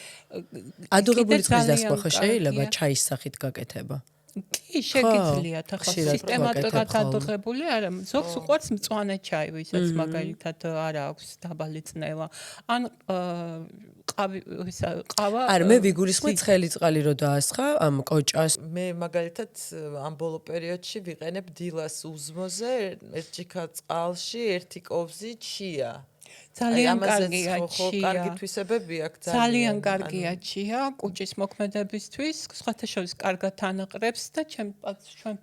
B: ადუღებული წყლის დასმა ხო შეიძლება ჩაის სახით გაკეთება?
A: კი, შეგიძლიათ ახლა სისტემატურად ადუღებული არა, ზოგს უყვარს მწვანე ჩაი, ვისაც მაგალითად არ აქვს დაბალი წნევა. ან ყავა
B: არა, მე ვიგულისხმე ცხელი წყალი რო დაასხა ამ კოჭას.
C: მე მაგალითად ამ ბოლო პერიოდში ვიყენებ დილას უზმოზე, ერთ ჯიქა წყალში, ერთი კოვზი ჩია.
A: ძალიან კარგია ჩია.
C: კარგი თვისებები აქვს
A: ძალიან კარგია ჩია კუჭის მოქმედებისთვის, სხვათა შორის კარგად ანაყრებს და ჩვენ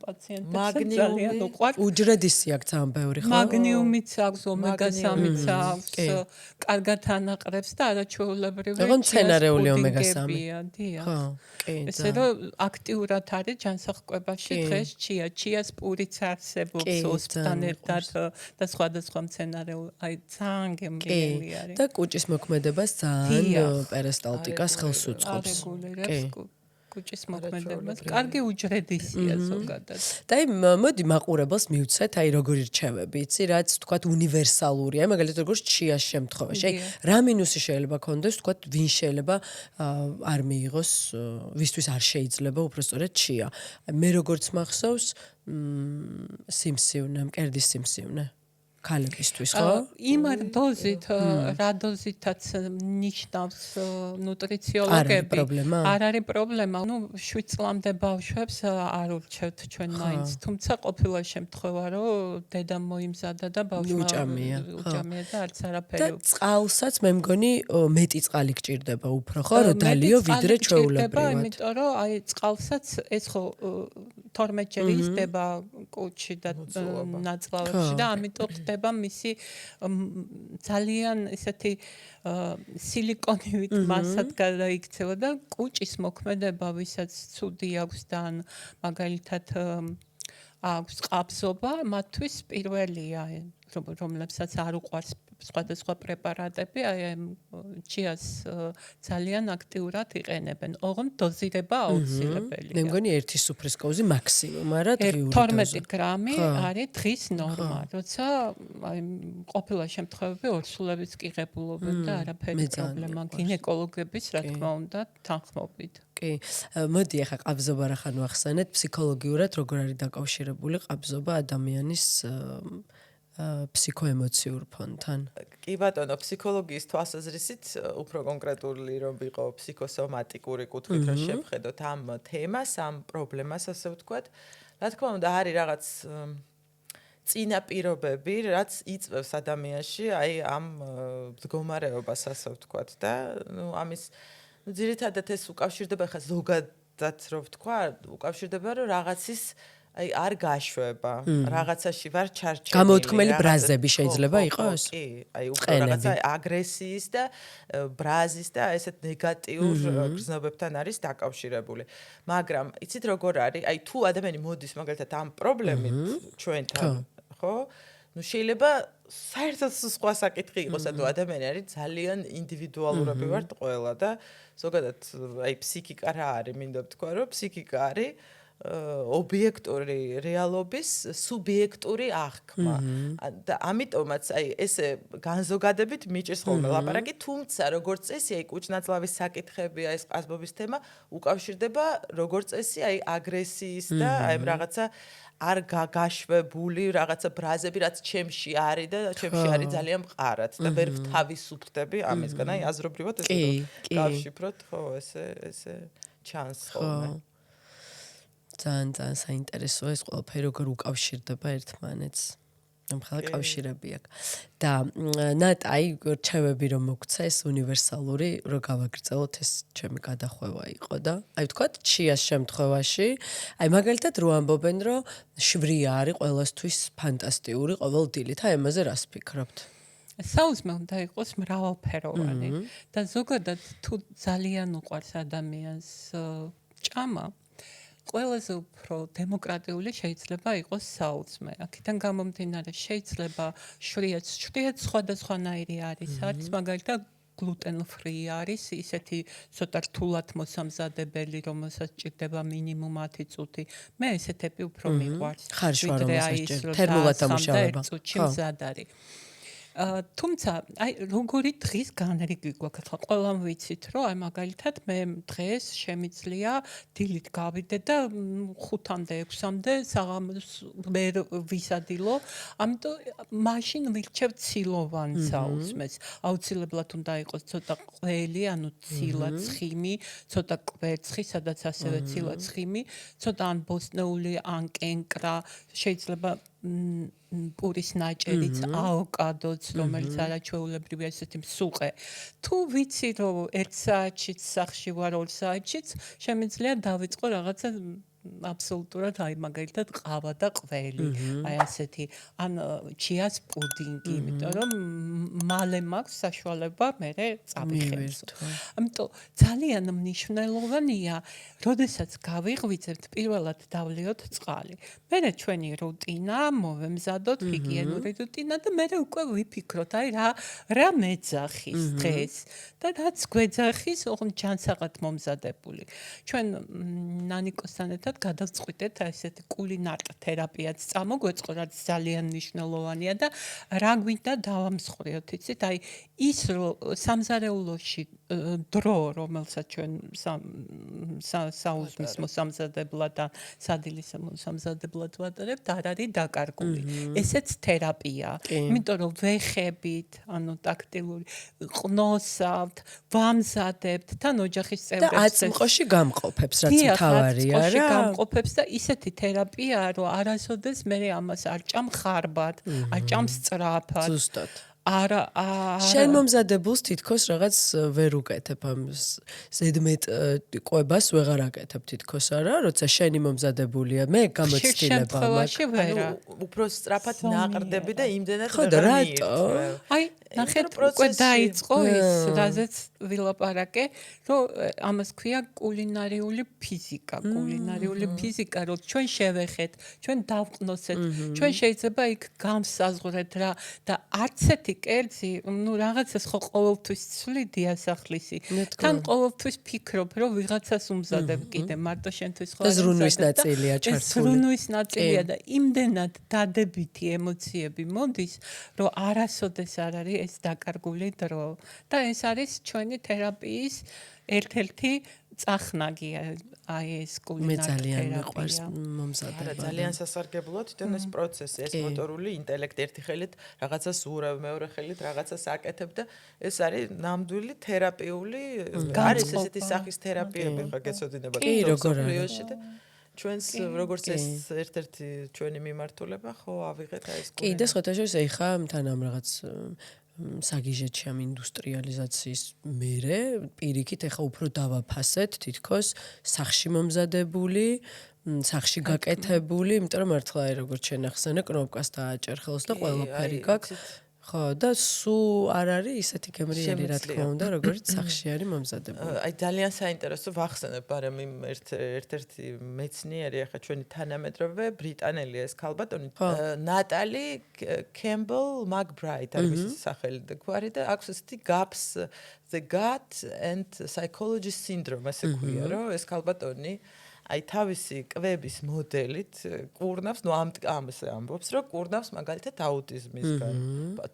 A: პაციენტებს ძალიან უყვარს.
B: უჯრედისი აქვს ძალიან ბევრი, ხო?
A: მაგნიუმიც აქვს, ომეგა-3-იც აქვს, კარგად ანაყრებს და არაჩვეულებრივი
B: მცენარეული ომეგა-3.
A: დიახ.
B: ხო, კი.
A: ესე რომ აქტიურად არის ჯანსაღყვებაში დღეს ჩია. ჩიას პურიც არსებობს ოსთან ერთად და სხვადასხვა მცენარეული, აი ძალიან გემრიელი არის.
B: და კუჭის მოქმედებას ძალიან პერისტალტიკას ხელს უწყობს.
A: კუჭის მოქმედებას. კარგი უჯრედისია ზოგადად.
B: და აი მოდი მაყურებელს მივცეთ, აი როგორი რჩევები, იცი, რაც თქვათ უნივერსალურია, მაგალითად როგორც ჩიას შემთხვევაში. აი რა მინუსი შეიძლება ქონდეს, თქვათ, ვინ შეიძლება არ მიიღოს, ვისთვის არ შეიძლება უბრალოდ ჩია. მე როგორც მახსოვს, სიმსივნე, მკერდის სიმსივნე. ქალებისთვის, ხო?
A: იმ დოზით, რა დოზითაც ნიშნავს ნუტრიციოლოგები. არ არის პრობლემა. ნუ 7 წლამდე ბავშვებს არ ურჩევთ ჩვენ მაინც. თუმცა ყოფილა შემთხვევა, რომ დედა მოიმზადა და ბავშვმა უჭამია და არც არაფერი.
B: და წყალსაც მე მგონი მეტი წყალი გჭირდება უფრო, ხო, რომ დალიო ვიდრე ჩვეულებრივად.
A: იმიტომ რომ აი წყალსაც ეს ხო 12 ჯერ იზრდება კუჭში და ნაწლავებში და ამიტომ ხდება მისი ძალიან ესეთი სილიკონივით მასად გადაიქცევა და კუჭის მოქმედება, ვისაც ცუდი აქვს და მაგალითად აქვს ყაბზობა, მათთვის პირველია, რომლებსაც არ უყვარს სხვადასხვა პრეპარატები, აი ჩიას ძალიან აქტიურად იყენებენ. ოღონდ დოზირება აუცილებელია.
B: მე მგონი ერთი სუფრის კოვზი მაქსიმუმ, არა დღიური
A: 12 გრამი არის დღის ნორმა, როცა აი ყოფილა შემთხვევები ორსულების კიღებულობენ და არაფერი პრობლემა გინეკოლოგების რა თქმა უნდა თანხმობით.
B: კი, მოდი ახლა ყაბზობა რახან ვახსენეთ, ფსიქოლოგიურად როგორ არის დაკავშირებული ყაბზობა ადამიანის ფსიქოემოციურ ფონთან.
C: კი ბატონო, ფსიქოლოგიის თვალსაზრისით უფრო კონკრეტული რომ ვიყო ფსიქოსომატიკური კუთხით რომ შევხედოთ ამ თემას, ამ პრობლემას, ასე ვთქვათ. რა თქმა უნდა, არის რაღაც წინაპირობები, რაც იწვევს ადამიანში აი ამ მდგომარეობას, ასე ვთქვათ და ნუ ამის ძირითადად ეს უკავშირდება ხა ზოგადად რომ ვთქვა, უკავშირდება რომ რაღაცის აი არ გაშვება, რაღაცაში ვარ ჩარჩენილი.
B: გამოთქმელი ბრაზები შეიძლება იყოს?
C: კი, აი უფრო რაღაცა აგრესიის და ბრაზის და ესეთ ნეგატიურ გრძნობებთან არის დაკავშირებული. მაგრამ იცით როგორ არის? აი თუ ადამიანი მოდის მაგალითად ამ პრობლემით ჩვენთან, ხო? ნუ შეიძლება საერთოდ სხვა საკითხი იყოს, ანუ ადამიანი არის ძალიან ინდივიდუალურები ვართ ყველა და ზოგადად აი ფსიქიკა რა არის, მინდა ვთქვა, რომ ფსიქიკა არის ობიექტური რეალობის სუბიექტური აღქმა. და ამიტომაც აი ესე განზოგადებით მიჭირს ხოლმე ლაპარაკი, თუმცა როგორც წესი აი კუჭნაწლავის საკითხები, აი ეს ყაზბობის თემა უკავშირდება როგორც წესი აი აგრესიის და აი რაღაცა არ გაგაშვებული რაღაცა ბრაზები, რაც ჩემში არის და ჩემში არის ძალიან მყარად და ვერ ვთავისუფლდები ამისგან. აი აზრობრივად ესე გავშიფროთ, ხო, ესე ჩანს ხოლმე.
B: ძალიან საინტერესოა ეს ყველაფერი როგორ უკავშირდება ერთმანეთს. ამხელა კავშირები აქვს. და ნატ აი რჩევები რომ მოგცა ეს უნივერსალური რომ გავაგრძელოთ ეს ჩემი გადახვევა იყო და აი ვთქვათ ჩიას შემთხვევაში აი მაგალითად რო ამბობენ რომ შვია არის ყველასთვის ფანტასტიკური ყოველდღიურად აი ამაზე რას ფიქრობთ?
A: საუზმე უნდა იყოს მრავალფეროვანი და ზოგადად თუ ძალიან უყვარს ადამიანს ჭამა ყველაზე უფრო დემოკრატიული შეიძლება იყოს საუზმე. აქედან გამომდინარე შეიძლება შვიაც სხვადასხვანაირი არის, არის მაგალითად gluten free არის, ისეთი ცოტა რთულად მოსამზადებელი, რომელსაც ჭირდება მინიმუმ 10 წუთი. მე ესეთები უფრო მიყვარს.
B: ხარშვა რომელსაც ჭირდება, თერმულად ამუშავება.
A: წუთში მზად არის. თუმცა აი როგორი დღის განრიგი გვაქვს ახლა ყველამ ვიცით რომ აი მაგალითად მე დღეს შემიძლია დილით გავიდე და 5-მდე 6-მდე საღამოს ვერ ვისადილო ამიტომ მაშინ ვირჩევ ცილოვან საუზმეს აუცილებლად უნდა იყოს ცოტა ყველი ანუ ცილა ცხიმი ცოტა კვერცხი სადაც ასევე ცილა ცხიმი ცოტა ან ბოსტნეული ან კენკრა შეიძლება პურის ნაჭერიც, ავოკადოც, რომელიც არაჩვეულებრივია ესეთი მსუყე. თუ ვიცი რომ 1 საათშიც სახში ვარ 2 საათშიც, შემიძლია დავიწყო რაღაცა აბსოლუტურად აი მაგალითად ყავა და ყველი. აი ასეთი ან ჩიას პუდინგი, იმიტომ რომ მალე მაქვს საშუალება მე წავიხებსო. ამიტომ ძალიან მნიშვნელოვანია, როდესაც გავიღვიძებთ, პირველად დავლიოთ წყალი. მერე ჩვენი რუტინა, მოვემზადოთ ჰიგიენური რუტინა და მერე უკვე ვიფიქროთ, აი რა მეძახის დღეს და რაც გვეძახის, ოღონდ ჯანსაღად მომზადებული. ჩვენ ნანიკოსთან ერთად გადავწყვიტეთ ესეთი კულინარ თერაპიაც წამოგვეწყო, რაც ძალიან მნიშვნელოვანია და რა გვინდა დავამსხვრიოთ, იცით? აი ის სამზარეულოში დრო, რომელსაც ჩვენ საუზმის მოსამზადებლად და სადილის მოსამზადებლად ვატარებთ, არ არის დაკარგული. ესეც თერაპია. იმიტომ რომ ვეხებით, ანუ ტაქტილური ყნოსავთ, ვამზადებთ, თან ოჯახის წევრებს
B: და აწმყოში გამყოფებს, რაც მთავარია რა.
A: გამყოფებს და ისეთი თერაპიაა, რომ არასოდეს მე ამას არ ჭამ ხარბად, არ ჭამ სწრაფად.
B: ზუსტად.
A: არა
B: შენ მომზადებულს თითქოს რაღაც ვერ უკეთებ ამ ზედმეტ ყვებას ვეღარ აკეთებ თითქოს არა როცა შენი მომზადებულია მე გამოცდილება მაქვს
C: უფრო სწრაფად ნაყრდები და იმდენად
B: ხო და რატო
A: აი ნახეთ უკვე დაიწყო ის რაზეც ვილაპარაკე რომ ამას ქვია კულინარიული ფიზიკა რომ ჩვენ შევეხეთ ჩვენ დავყნოსეთ ჩვენ შეიძლება იქ გამსაზღვრეთ რა და არც ერთი კერძი, ну რაღაცას ხო ყოველთვის ცვლი დიასახლისი. თან ყოველთვის ფიქრობ, რომ ვიღაცას უმზადებ კიდე, მარტო შენთვის ხო
B: არა. ზრუნვის ნაწილია ჩართული.
A: ეს ზრუნვის ნაწილია და იმდენად დადებითი ემოციები მოდის, რომ არასოდეს არ არის ეს დაკარგული დრო. და ეს არის ჩვენი თერაპიის ერთ-ერთი წახნაგი აი ეს კულინარი თერაპია.
B: მე ძალიან მიყვარს მომზადება.
C: ძალიან სასარგებლოა თვითონ ეს პროცესი, ეს მოტორული ინტელექტი ერთი ხელით რაღაცას ურავ, მეორე ხელით რაღაცას აკეთებ და ეს არის ნამდვილი თერაპიული, არის ესეთი სახის თერაპიები, ხო გეცოდინებათ
B: როგორია
C: და ჩვენს როგორც ეს ერთ-ერთი ჩვენი მიმართულება ხო ავიღეთ აი ეს
B: კი და სხვათაშორის ეხა თან ამ რაღაც საგიჟეთში ამ ინდუსტრიალიზაციის მერე პირიქით ეხა უფრო დავაფასეთ თითქოს სახში მომზადებული სახში გაკეთებული იმიტომ რომ მართლა აი როგორც შენ ახსენე კნოპკას დააჭერ ხელს და ყველაფერი გაქვს ხო და სულ არ არის ისეთი გემრიელი რა თქმა უნდა როგორც სახში არის მომზადებული
C: აი ძალიან საინტერესო ვახსენებ მაგრამ იმ ერთ-ერთი მეცნიერი ახლა ჩვენი თანამედროვე ბრიტანელი ეს ქალბატონი ნატალი კემბელ მაგბრაით არის მისი სახელი და გვარი და აქვს ესეთი GAPS the gut and psychology syndrome ასე ქვია რომ ეს ქალბატონი აი თავისი კვების მოდელით კურნავს, ნუ ამას ამბობს, რომ კურნავს მაგალითად აუტიზმისგან.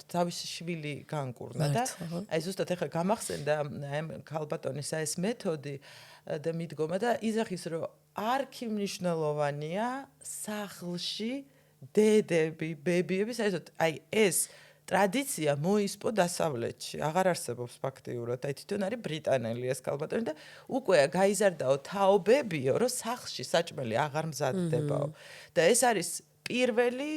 C: თავისი შვილი განკურნა და აი ზუსტად ეხლა გამახსენდა აი ქალბატონის ეს მეთოდი და მიდგომა და იზახის რომ არქი მნიშვნელოვანია სახლში დედები, ბებიები, საერთოდ აი ეს ტრადიცია მოისპო დასავლეთში, აღარ არსებობს ფაქტიურად. აი თვითონ არის ბრიტანელი ეს ქალბატონი და უკვე გაიზარდაო თაობებიო, რომ სახლში საჭმელი აღარ მზადდებაო. და ეს არის პირველი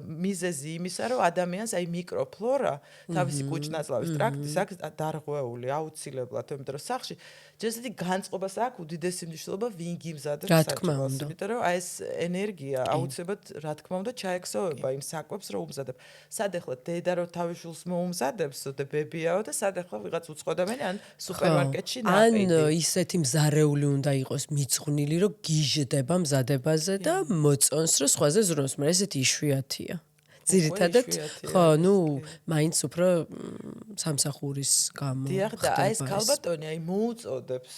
C: მიზეზი იმისა, რომ ადამიანს აი მიკროფლორა, თავისი კუჭ-ნაწლავის ტრაქტის აქ დარღვეული აუცილებლად, იმიტომ რომ სახლში ჯერჯერობით განწყობას აქვს უდიდესი მნიშვნელობა ვინ გიმზადებს საჭმელს, იმიტომ რომ აი ეს ენერგია აუცილებლად რა თქმა უნდა ჩაექსოვება იმ საკვებს, რომ უმზადებ. სად ახლა დედა რო თავის შვილს მოუმზადებს და ბებიაო და სად ახლა ვიღაც უწყოდებელი ან სუპერმარკეტში ნაყიდი.
B: ან ისეთი მზარეული უნდა იყოს მიძღვნილი, რომ გიჟდება მზადებაზე და მოწონს, რომ სხვაზე ზრუნოს, მაგრამ ესეთი იშვიათია. ძირითადად ხო, მაინც უფრო სამსახურის გამო.
C: დიახ, და აი ეს ქალბატონი აი მოუწოდებს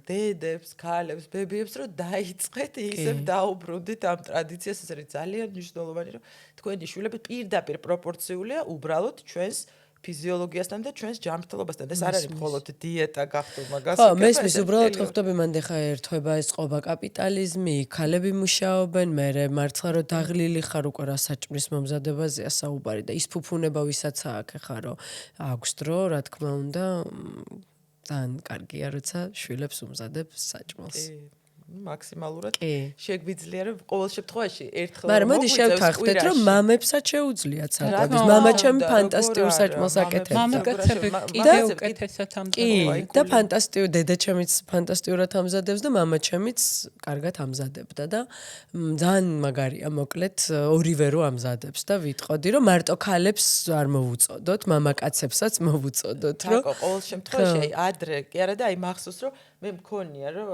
C: დედებს, ქალებს, ბებიებს, რომ დაიწყეთ ისევ დაუბრუნდით ამ ტრადიციას, ეს არის ძალიან მნიშვნელოვანი, რომ თქვენი შვილები პირდაპირ პროპორციულია უბრალოდ ჩვენს ფიზიოლოგიასთან და ჩვენს ჯანმრთელობასთან. ეს არ არის მხოლოდ დიეტა გახდომა გასაგებია.
B: ხო, მესმის უბრალოდ ხვდები მან ხა ერთვება ეს ყობა კაპიტალიზმი, ქალები მუშაობენ, მე მართლა რომ დაღლილი ხარ უკვე რა საჭმლის მომზადებაზეა საუბარი და ის ფუფუნება ვისაც აქვს ხა რომ აქვს დრო, რა თქმა უნდა, ძალიან კარგია როცა შვილებს უმზადებს საჭმელს.
C: მაქსიმალურად შეგვიძლია რომ ყოველ შემთხვევაში ერთხელ
B: მაგრამ მოდი შევთანხმდეთ რომ მამებსაც შეუძლიათ საკვების მამაჩემი ფანტასტიურ საჭმელს აკეთებდა
A: მამაკაცები კიდევ უკეთესად ამზადებენ
B: და ფანტასტიურ დედაჩემიც ფანტასტიურად ამზადებს და მამაჩემიც კარგად ამზადებდა და ძალიან მაგარია მოკლედ ორივე რო ამზადებს და ვიტყოდი რომ მარტო ქალებს არ მოვუწოდოთ მამაკაცებსაც მოვუწოდოთ რომ
C: ყოველ შემთხვევაში ადრე კი არა და აი მახსოვს რომ მე მქონია რომ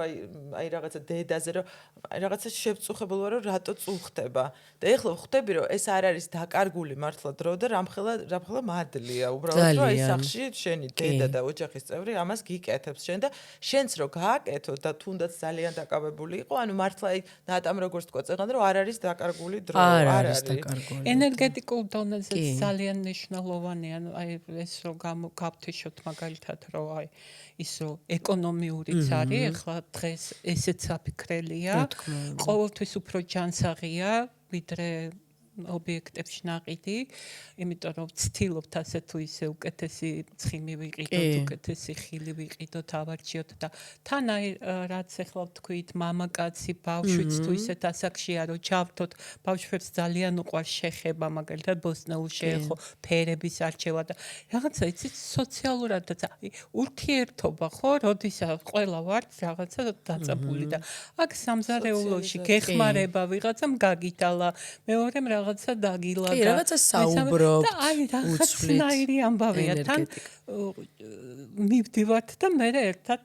C: აი რაღაცა დედაზე რომ აი რაღაცა შევწუხებული ვარ რომ რატო წუხდება და ეხლა ხვდები რომ ეს არ არის დაკარგული მართლა დრო და რამხელა მადლია უბრალოდ რომ აი სახში შენი დედა და ოჯახის წევრი ამას გიკეთებს შენ და შენც რო გააკეთო და თუნდაც ძალიან დაკავებული იყო ანუ მართლა აი ნატამ როგორც თქვა წეღან რომ არ არის დაკარგული დრო
B: არ არის დაკარგული
A: ენერგეტიკულ დონეზე ძალიან მნიშვნელოვანია აი ეს რო გავთიშოთ მაგალითად რომ აი ის რომ ეკონომიურიც არის, ახლა დღეს ესეც საფიქრელია. ყოველთვის უფრო ჯანსაღია, ვიდრე ობიექტებში ნაყიდი, იმიტომ რომ ვცდილობთ ასე თუ ისე უკეთესი ცხიმი ვიყიდოთ, უკეთესი ხილი ვიყიდოთ, ავარჩიოთ და თან აი რაც ახლა ვთქვით, მამაკაცი, ბავშვიც თუ ისეთ ასაკშია, რომ ჩავთოთ, ბავშვებს ძალიან უყვარს შეხება, მაგალითად ბოსტნეულ შეეხო, ფერების არჩევა და რაღაცა იცით სოციალურადაც აი ურთიერთობა ხო, როდესაც ყველა ვართ რაღაცა დაწებული და აქ სამზარეულოში გეხმარება ვიღაცამ გაგიტალა, მეორემ რაღაცა დაგილა
B: კი, რაღაცა საუბრობ.
A: და აი რაღაცნაირი ამბავია თან მივდივართ და მე ერთად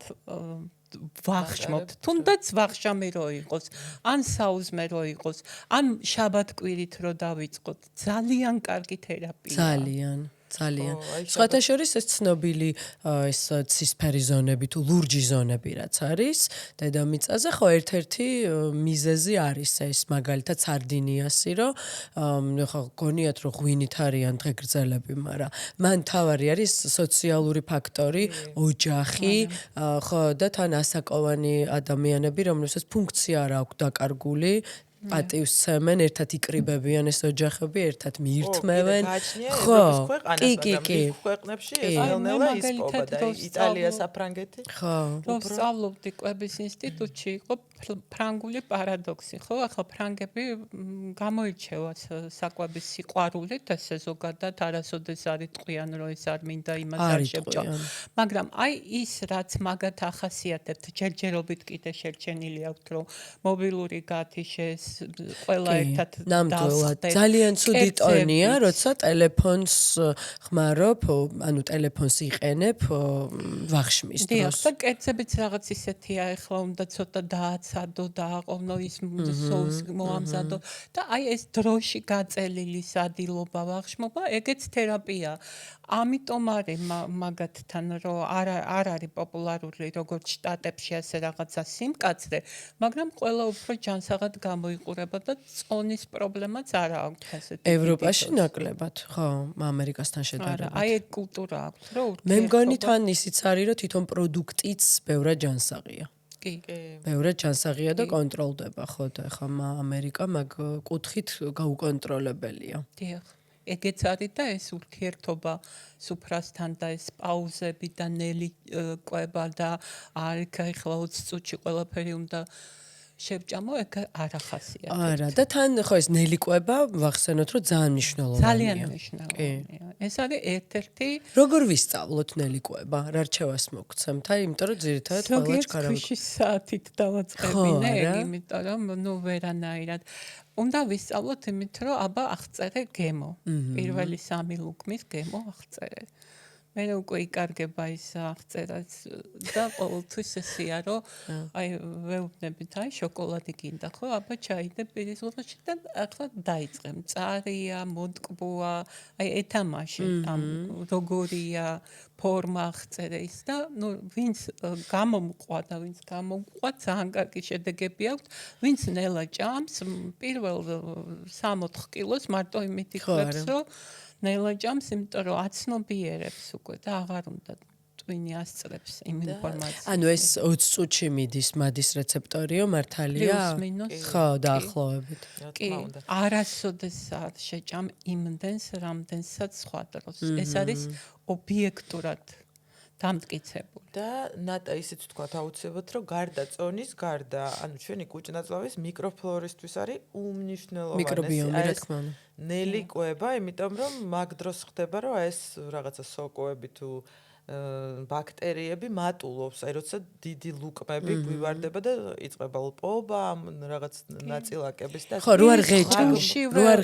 A: ვახშმობთ. თუნდაც ვახშამი რო იყოს, ან საუზმე რო იყოს, ან შაბათ-კვირით რო დავიწყოთ, ძალიან კარგი თერაპია.
B: ძალიან სხვათა შორის ეს ცნობილი ეს ცისფერი ზონები თუ ლურჯი ზონები რაც არის დედამიწაზე ხო ერთ-ერთი მიზეზი არის ეს მაგალითად სარდინიასი რომ ხო გონიათ რომ ღვინით არიან დღეგრძელები მაგრამ მან თავარი არის სოციალური ფაქტორი ოჯახი ხო და თან ასაკოვანი ადამიანები რომელსაც ფუნქცია არ აქვს დაკარგული პატივს ცემენ, ერთად იკრიბებიან ეს ოჯახები, ერთად მიირთმევენ.
C: ხო, კი. ქვეყნებში ეს ნელ-ნელა ისყობა და იტალია, საფრანგეთი.
B: ხო.
A: რომ სწავლობდი კვების ინსტიტუტში, იყო ფრანგული პარადოქსი, ხო? ახლა ფრანგები გამოირჩევა საკვების სიყვარულით, ესე ზოგადად არასოდეს არ იტყვიან, რომ ეს არ მინდა იმას არ შევჭო. მაგრამ აი ის რაც მაგათ ახასიათებთ, ჯერჯერობით კიდე შერჩენილი აქვთ, რომ მობილური გათიშეს ყველა ერთად
B: ნამდვილად ძალიან ცუდი ტონია, როცა ტელეფონს ხმარობ, ანუ ტელეფონს იყენებ ვახშმის დროს.
A: დიახ, და კერძებიც რაღაც ისეთია, ახლა უნდა ცოტა დააცადო და აყოვნო ის სოუსი მოამზადო და აი ეს დროში გაწელილი სადილობა ვახშმობა, ეგეც თერაპია. ამიტომ არის მაგათთან რომ არ არის პოპულარული როგორც შტატებში ასე რაღაცა სიმკაცრე, მაგრამ ყველა უფრო ჯანსაღად გამოიყურება და წონის პრობლემაც არ აქვს ასეთი.
B: ევროპაში ნაკლებად, ხო, ამერიკასთან შედარებით.
A: აი ეგ კულტურა აქვს, რომ
B: მე მგონი თან ისიც არის, რომ თვითონ პროდუქტიც ბევრად ჯანსაღია.
A: კი.
B: ბევრად ჯანსაღია და კონტროლდება, ხო და ხა ამერიკა მაგ კუთხით გაუკონტროლებელია.
A: დიახ. ეგეც არის და ეს ურთიერთობა სუფრასთან და ეს პაუზები და ნელი კვება და არ იქა ახლა 20 წუთში ყველაფერი უნდა შევჭამო, ეგ არ ახასიათებს.
B: არა, და თან ხო ეს ნელიკვება ვახსენოთ, რომ ძალიან მნიშვნელოვანია.
A: ძალიან მნიშვნელოვანია. ეს არის ერთ-ერთი
B: როგორ ვისწავლოთ ნელიკვება? რა რჩევას მოგცემთ? აი, იმიტომ რომ ძირითადად ყველა ჩქარავი.
A: ზოგიერთში საათით დავაწყებინე, იმიტომ რომ ნუ ვერანაირად უნდა ვისწავლოთ იმით, რომ აბა აღწერე გემო. პირველი 3 ლუკმის გემო აღწერე. მე უკვე იკარგება ის აღწერაც და ყოველთვის ესია, რომ აი ვეუბნებით, აი შოკოლადი გინდა, ხო? აბა ჩაიდე პირისგლოში და ახლა დაიწყე. მწარია, მოდკბოა, აი ეთამაში, ამ როგორია ფორმა აღწერე ის და ნუ ვინც გამომყვა და ვინც გამომყვა, ძალიან კარგი შედეგები აქვს, ვინც ნელა ჭამს, პირველ 3-4 კილოს მარტო იმით იხვებს, რომ ნელა ჭამს, იმიტომ რომ აცნობიერებს უკვე და აღარ უნდა ტვინი ასწრებს იმ ინფორმაციას.
B: ანუ ეს 20 წუთში მიდის მადის რეცეპტორიო, მართალია? ხო, დაახლოებით.
A: კი, არასოდეს არ შეჭამ იმდენს, რამდენსაც სხვა დროს. ეს არის ობიექტურად დამტკიცებული.
C: და ნატა ისიც თქვა აუცილებლად, რომ გარდა წონის, გარდა, ანუ ჩვენი კუჭნაწლავის მიკროფლორისთვის არის უმნიშვნელოვანესი.
B: მიკრობიომი, რა თქმა უნდა.
C: ნელიკვება, იმიტომ რომ მაგ დროს ხდება, რომ ეს რაღაცა სოკოები თუ ბაქტერიები მატულობს, აი როცა დიდი ლუკმები გვივარდება და იწყება ლპობა, რაღაც ნაწილაკების და
B: ხო, რო არ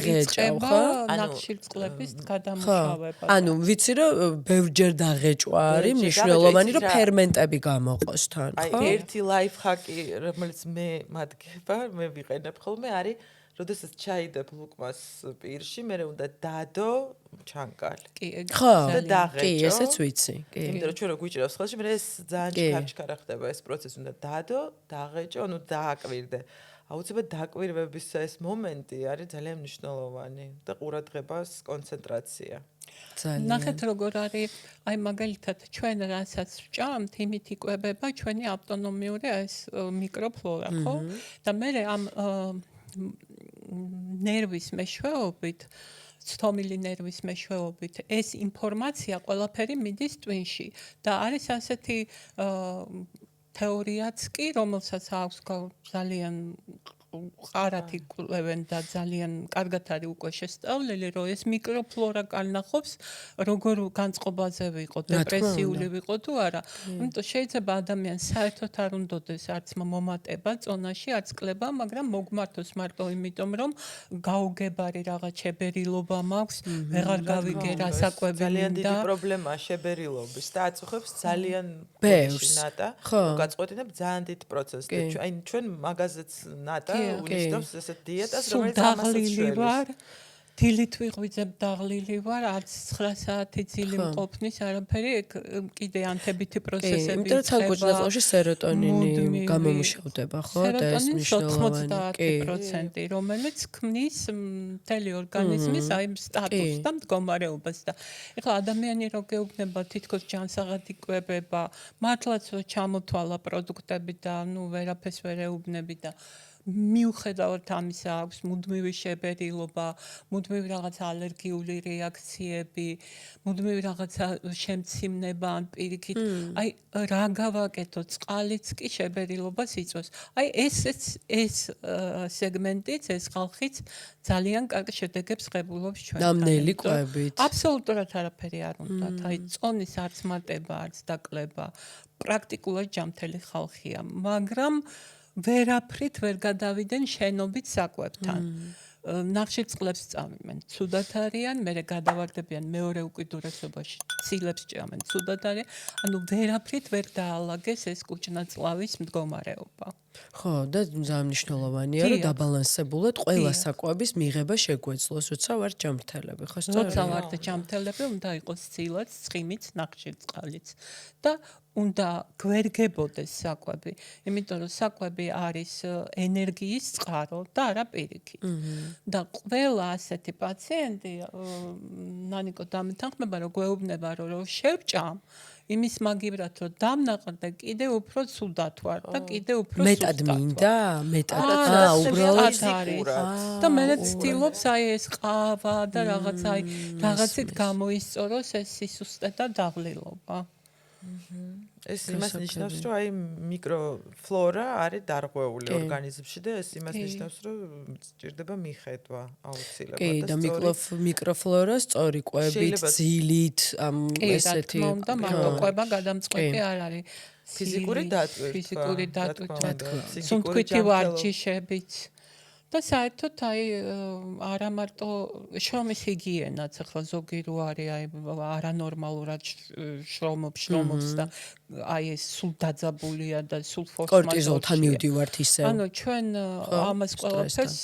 B: ღეჭავ, ხო?
A: ნახშირწყლების გადამუშავება.
B: ანუ ვიცი რომ ბევრჯერ დაღეჭვა არის მნიშვნელოვანი, რომ ფერმენტები გამოყოს თან, ხო?
C: აი ერთი ლაიფჰაკი, რომელიც მე მადგება, მე ვიყენებ ხოლმე, არის როდესაც ჩაიდებ ლუკმას პირში, მე უნდა დადო ჩანკალი.
A: კი,
B: ხო,
C: დაღეჭო.
B: კი, ესეც ვიცი, კი.
C: იმიტომ რომ ჩვენ რო გვიჭირავს ხელში, მე ეს ძალიან ჩქარ ხდება ეს პროცესი, უნდა დადო, დაღეჭო, ანუ დააკვირდე. აუცილებლად დაკვირვების ეს მომენტი არის ძალიან მნიშვნელოვანი და ყურადღებას კონცენტრაცია.
B: ძალიან.
A: ნახეთ როგორ არის, აი მაგალითად ჩვენ რასაც ვჭამთ, იმით იკვებება ჩვენი ავტონომიური ეს მიკროფლორა, ხო? და მე ამ ნერვის მეშვეობით, ცთომილი ნერვის მეშვეობით ეს ინფორმაცია ყველაფერი მიდის ტვინში და არის ასეთი თეორიაც კი, რომელსაც აქვს ძალიან ყარათი კვლევენ და ძალიან კარგად არის უკვე შესწავლილი, რომ ეს მიკროფლორა კალნახობს, როგორ განწყობაზე ვიყო, დეპრესიული ვიყო თუ არა. იმიტომ შეიძლება ადამიანს საერთოდ არ უნდადეს არც მომატება წონაში, არც კლება, მაგრამ მოგმართოს მარტო იმიტომ, რომ გაუგებარი რაღაც შებერილობა მაქვს, ვეღარ გავიგე რა საკვები
C: ძალიან დიდი პრობლემაა შებერილობის და აწუხებს ძალიან ბევრს ნატა. გაწყვეტინებ ძალიან დიდ პროცესს. აი ჩვენ მაგაზეც ნატა უნიშნავს ესეთ დიეტას, რომელიც ამასაც შველის.
A: დილით ვიღვიძებ დაღლილი ვარ, არც 9 საათი ძილი მყოფნის, არაფერი, კიდე ანთებითი პროცესები
B: იმიტომ რომ ცალკუჭნაწლავში სეროტონინი გამომუშავდება, ხო? და ეს მნიშვნელოვანია.
A: 90%, რომელიც ქმნის მთელი ორგანიზმის აი სტატუსს და მდგომარეობას და ეხლა ადამიანი რო გეუბნება თითქოს ჯანსაღად იკვებება, მართლაც ჩამოთვალა პროდუქტები და ნუ ვერაფერს ვერ ეუბნები და მიუხედავად ამისა აქვს მუდმივი შებერილობა, მუდმივი რაღაც ალერგიული რეაქციები, მუდმივი რაღაცა შემციმნება ან პირიქით. აი რა გავაკეთო, წყალიც კი შებერილობას იწვევს. აი ეს სეგმენტიც, ეს ხალხიც ძალიან კარგ შედეგებს ღებულობს ჩვენთან.
B: ნამდვილი კვებით.
A: აბსოლუტურად არაფერი არ უნდათ. აი წონის არც მატება, არც დაკლება. პრაქტიკულად ჯამთელი ხალხია, მაგრამ ვერაფრით ვერ გადავიდნენ შენობით საკვებთან. ნახშირწყლებს წავიდნენ, ცუდად არიან, მერე გადავარდებიან მეორე უკიდურესობაში, ცილებს ჭამენ, ცუდად არიან, ანუ ვერაფრით ვერ დაალაგეს ეს კუჭნაწლავის მდგომარეობა.
B: ხო, და ძალიან მნიშვნელოვანია, რომ დაბალანსებულად ყველა საკვების მიღება შეგვეძლოს, როცა ვარ ჯამრთელები, ხო, სწორია?
A: როცა ვართ ჯამრთელები, უნდა იყოს ცილაც, ცხიმიც, ნახშირწყალიც და უნდა გვერგებოდეს საკვები, იმიტომ რომ საკვები არის ენერგიის წყარო და არა პირიქით. და ყველა ასეთი პაციენტი ნანიკო დამეთანხმება, რომ გვეუბნება, რომ შევჭამ იმის მაგივრად, რომ დამნაყრდე კიდე უფრო ცუდად ვარ და კიდე უფრო
B: მეტად მინდა,
A: უბრალოდ არის. და მე ცდილობს აი ეს ყავა და რაღაც აი რაღაცით გამოისწოროს ეს სისუსტე და დაღლილობა.
C: ეს იმას ნიშნავს, რომ აი მიკროფლორა არის დარღვეული ორგანიზმში და ეს იმას ნიშნავს, რომ სჭირდება მიხედვა აუცილებლად
B: და მიკროფლორა სწორი კვებით, ძილით, ესეთი
A: და მარტო კვება გადამწყვეტი არ არის.
C: ფიზიკური დატვირთვა,
A: ფიზიკური დატვირთვა, სუნთქვითი ვარჯიშებიც. და საერთოდ აი არა მარტო შრომის ჰიგიენაც ახლა ზოგი რო არის აი არანორმალურად შრომობს და აი ეს სულ დაძაბულია და სულ ფორს მაჟორია.
B: კორტიზოლთან მივდივართ ისე.
A: ანუ ჩვენ ამას ყველაფერს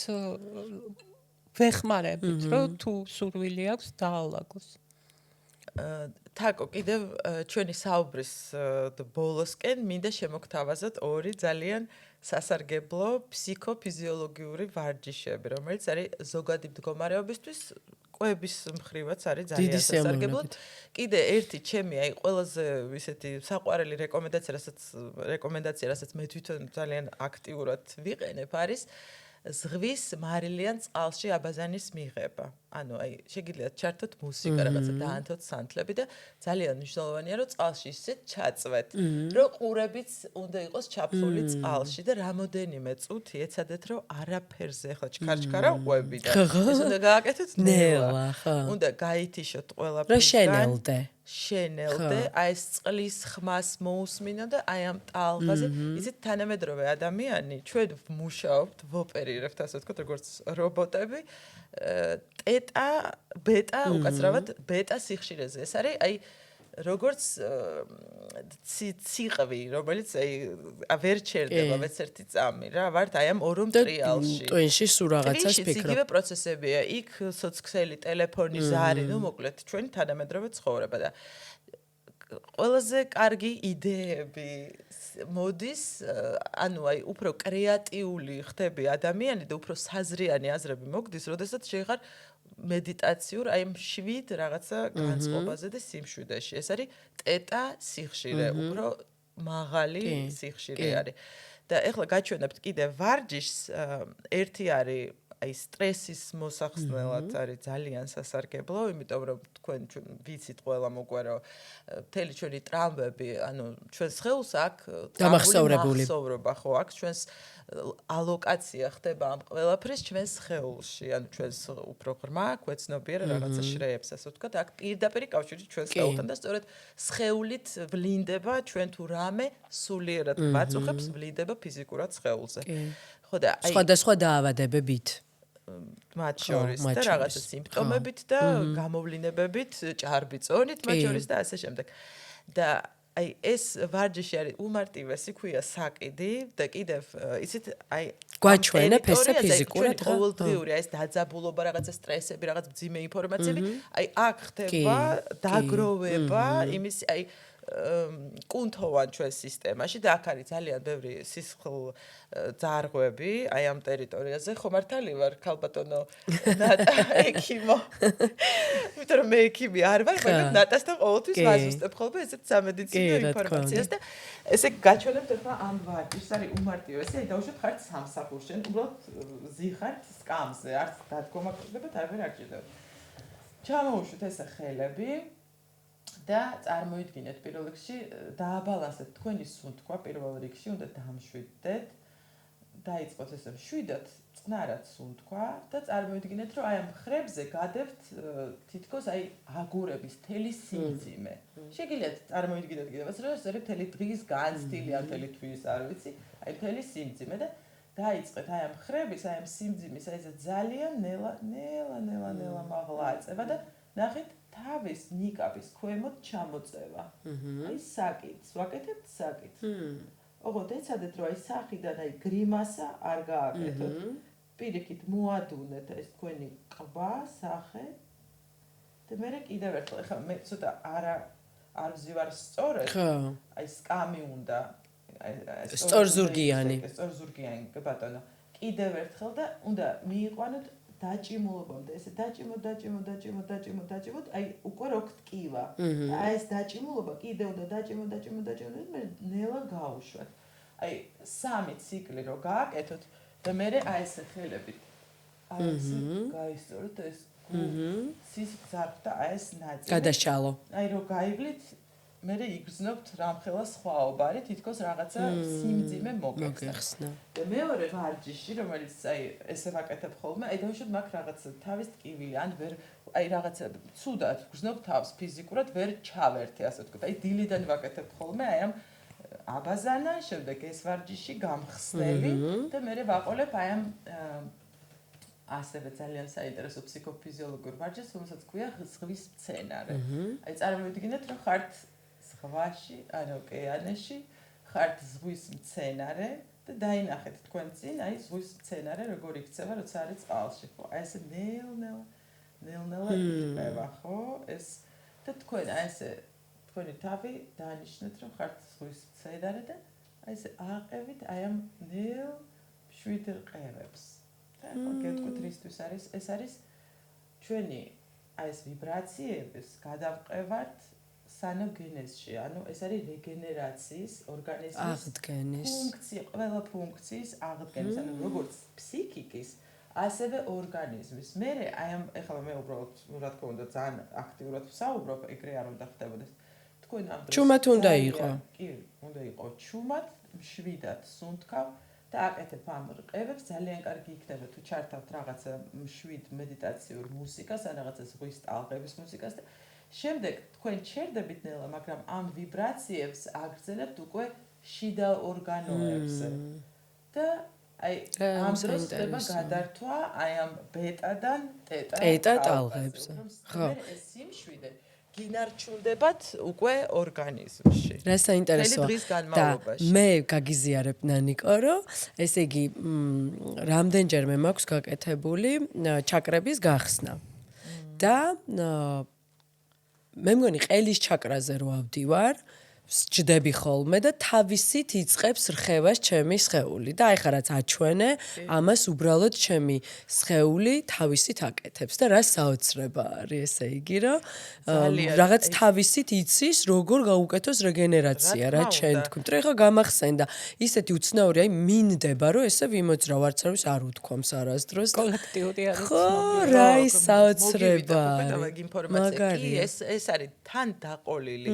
A: ვეხმარებით, რომ თუ სურვილი აქვს დაალაგოს.
C: თაკო კიდევ ჩვენი საუბრის ბოლოსკენ მინდა შემოგთავაზოთ ორი ძალიან სასარგებლო ფსიქოფიზიოლოგიური ვარჯიშები, რომელიც არის ზოგადი მდგომარეობისთვის კვების მხრივაც არის ძალიან სასარგებლო. კიდე ერთი ჩემი აი ყველაზე ისეთი საყვარელი რეკომენდაცია, რასაც მე თვითონ ძალიან აქტიურად ვიყენებ არის ზღვის მარილიან წყალში აბაზანის მიღება. ანუ აი შეგიძლიათ ჩართოთ მუსიკა, რაღაცა დაანთოთ სანთლები და ძალიან მნიშვნელოვანია რომ წყალში ისეთ ჩაწვეთ, რომ ყურებიც უნდა იყოს ჩაფლული წყალში და რამოდენიმე წუთი ეცადეთ რომ არაფერზე ახლა ჩქარჩქარა ყვები და ეს უნდა გააკეთოთ ნელა. უნდა გაითიშოთ ყველაფერს. შენელდე, აი ეს წყლის ხმას მოусმინო და აი ამ ტალღაზე, ისეთ თანამედროვე ადამიანი, ჩვენ ვმუშაობთ, ვოპერირებთ, ასე ვთქვათ, როგორც რობოტები, ტეტა, ბეტა, უკაცრავად ბეტა სიხშირეზე. ეს არის აი როგორც ციყვი, რომელიც აი ვერ ჩერდება ვეცერთი წამი რა, ვართ აი ამ ორ მტრიალში.
B: ტვინში სულ რაღაცას ფიქრობ.
C: იგივე პროცესებია, იქ სოციალური ტელეფონი, ზარი, ну, მოკლედ, ჩვენი თანამედროვე ცხოვრება და ყველაზე კარგი იდეები მოდის, ანუ აი უფრო კრეატიული ხდები ადამიანი და უფრო საზრიანი აზრები მოგდის, როდესაც შეღარ მედიტაციურ აი მშვიდ რაღაცა განწყობაზე და სიმშვიდეში. ეს არის ტეტა სიხშირე, უფრო მაღალი სიხშირე არის. და ეხლა გაჩვენებთ კიდე ვარჯიშს, ერთი არის აი სტრესის მოსახსნელად არის ძალიან სასარგებლო, იმიტომ რომ თქვენ ვიცით ყველა მოგვარ რომ მთელი ჩვენი ტრამვები, ანუ ჩვენ სხეულს აქვს დამახსოვრება ხო აქვს ჩვენს ალოკაცია ხდება ამ ყველაფრის ჩვენს სხეულში, ანუ ჩვენს უფრო ღრმა, ქვეცნობიერ რაღაცა შრეებს, ასე ვთქვათ, აქ პირდაპირ კავშირი ჩვენს სხეულთან და სწორედ სხეულით ვლინდება ჩვენ თუ რამე სულიერად ვაწუხებს, ვლინდება ფიზიკურად სხეულზე. ხო და აი
B: სხვადასხვა დაავადებებით
C: მათ შორის და რაღაცა სიმპტომებით და გამოვლინებებით, ჭარბი წონით მათ შორის და ასე შემდეგ. და აი ეს ვარჯიში არის უმარტივესი, ქვია საკიდი და კიდევ იცით აი
B: გვაჩვენებ ესე ფიზიკურად
C: ყოველდღიური აი ეს დაძაბულობა, რაღაცა სტრესები, რაღაც მძიმე ინფორმაციები, აი აქ ხდება დაგროვება იმის აი კუნთოვან ჩვენ სისტემაში და აქ არის ძალიან ბევრი სისხლ ძარღვები აი ამ ტერიტორიაზე. ხო მართალი ვარ, ქალბატონო ნატა ექიმო. იმიტომ რომ მე ექიმი არ ვარ, მაგრამ ნატასთან ყოველთვის ვაზუსტებ ხოლმე ესეთ სამედიცინო ინფორმაციას და ესე გაჩვენებთ ახლა ამ ვარჯიშს, არის უმარტივესი, აი დავუშვათ ხართ სამსახურში, უბრალოდ ზიხართ სკამზე, არც დადგომა გქონდებათ, არაფერ არ გჭირდებათ. ჩამოუშვით ესე ხელები და წარმოიდგინეთ პირველ რიგში დააბალანსეთ თქვენი სუნთქვა პირველ რიგში უნდა დამშვიდდეთ დაიწყოთ ესე მშვიდად წყნარად სუნთქვა და წარმოიდგინეთ რომ აი ამ ხრებზე გადებთ თითქოს აი აგურების თელი სიმძიმე შეგიძლიათ წარმოიდგინოთ კიდევაც რომ ეს არის თელი დღის განცდილი ან თელი თვის არ ვიცი აი თელი სიმძიმე და დაიწყეთ აი ამ ხრების აი ამ სიმძიმის აი ეს ძალიან ნელა მაღლა აწევა და ნახეთ თავის ნიკაპის ქვემოთ ჩამოწევა. აი საკითხს, ვაკეთებთ საკითხს. ოღონდ ეცადეთ რომ აი სახიდან აი გრიმასა არ გააკეთოთ. პირიქით მოადუნეთ ეს თქვენი ყბა, სახე. და მე კიდევ ერთხელ ხა მე ცოტა არ ვზივარ სწორად. აი სკამი უნდა აი
B: სწორზურგიანი.
C: სწორზურგიანი ბატონო. კიდევ ერთხელ და უნდა მიიყვანოთ დაჭიმულობამდე ესე დაჭიმოთ აი უკვე რო გტკივა აი ეს დაჭიმულობა კიდევ და დაჭიმოთ მე ნელა გაუშვათ აი სამი ციკლი რო გააკეთოთ და მე აი ეს ხელებით აი ეს გაისწოროთ ეს სისხლძარღვთა აი ეს ნაწილი
B: გადაშალო
C: აი რო გაივლით მე იგრძნობთ რამხელა სხვაობა არის, თითქოს რაღაცა სიმძიმე მოგეხსნა. და მეორე ვარჯიში, რომელიც აი ესე ვაკეთებ ხოლმე, აი დავუშვათ მაგ რაღაც თავის ტკივილი, ან ვერ აი რაღაცა ცუდად გრძნობ თავს ფიზიკურად, ვერ ჩავერთე, ასე ვთქვათ. აი დილიდან ვაკეთებ ხოლმე, აი ამ აბაზანა, შემდეგ ეს ვარჯიში გამხსნელი და მე ვაყოლებ აი ამ ასევე ძალიან საინტერესო ფსიქოფიზიოლოგიურ ვარჯიშს, რომელსაც ქვია ზღვის მცენარე. აი წარმოვიდგინეთ, რომ ხართ ზღვაში, ან ოკეანეში, ხართ ზღვის მცენარე და დაინახეთ თქვენ წინ, აი ზღვის მცენარე როგორ იქცევა, როცა არის წყალში, ხო? აი ესე ნელ-ნელა იქნება, ხო? ეს და თქვენ აი ესე თქვენი თავი დაანიშნეთ, რომ ხართ ზღვის მცენარე და აი ესე აყევით აი ამ ნელ მშვიდ რყევებს. და ხო გეტყვით რისთვის არის ეს არის ჩვენი აი ეს ვიბრაციების გადავყევართ სანოგენეზში, ანუ ეს არის რეგენერაციის ორგანიზმის
B: აღდგენის
C: ფუნქცია, ყველა ფუნქციის აღდგენის, ანუ როგორც ფსიქიკის, ასევე ორგანიზმის. მე აი ამ ეხლა მე უბრალოდ რა თქმა უნდა ძალიან აქტიურად ვსაუბრობ, ეგრე არ უნდა ხდებოდეს. თქვენ ამ დროს
B: ჩუმად უნდა იყო.
C: კი, უნდა იყო ჩუმად, მშვიდად სუნთქავ და აკეთებ ამ რყევებს, ძალიან კარგი იქნება თუ ჩართავთ რაღაცა მშვიდ მედიტაციურ მუსიკას, ან რაღაცა ზღვის ტალღების მუსიკას და შემდეგ თქვენ ჩერდებით ნელა, მაგრამ ამ ვიბრაციებს აგრძელებთ უკვე შიდა ორგანოებზე. და აი ამ დროს ხდება გადართვა აი ამ ბეტადან
B: ტეტა ტალღებზე.
C: ხო. ეს სიმშვიდე გინარჩუნდებათ უკვე ორგანიზმში.
B: რა საინტერესოა.
C: დღის განმავლობაში.
B: მე გაგიზიარებ ნანიკო, რომ ესე იგი რამდენჯერმე მაქვს გაკეთებული ჩაკრების გახსნა. და მე მგონი ყელის ჩაკრაზე რო ავდივარ, სჯდები ხოლმე და თავისით იწყებს რხევას ჩემი სხეული და აი ხა რაც აჩვენე, ამას უბრალოდ ჩემი სხეული თავისით აკეთებს და რა საოცრება არის, ესე იგი, რომ რაღაც თავისით იცის, როგორ გაუკეთოს რეგენერაცია, რა ჩვენ თქვით. რა ხა გამახსენდა, ისეთი უცნაური, აი მინდება, რომ ესე ვიმოძრავ, არც არის არ უთქვამს არასდროს.
A: კოლექტიური არის.
B: ხო, რა ის საოცრება.
C: მაგარი ეს არის თან დაყოლილი.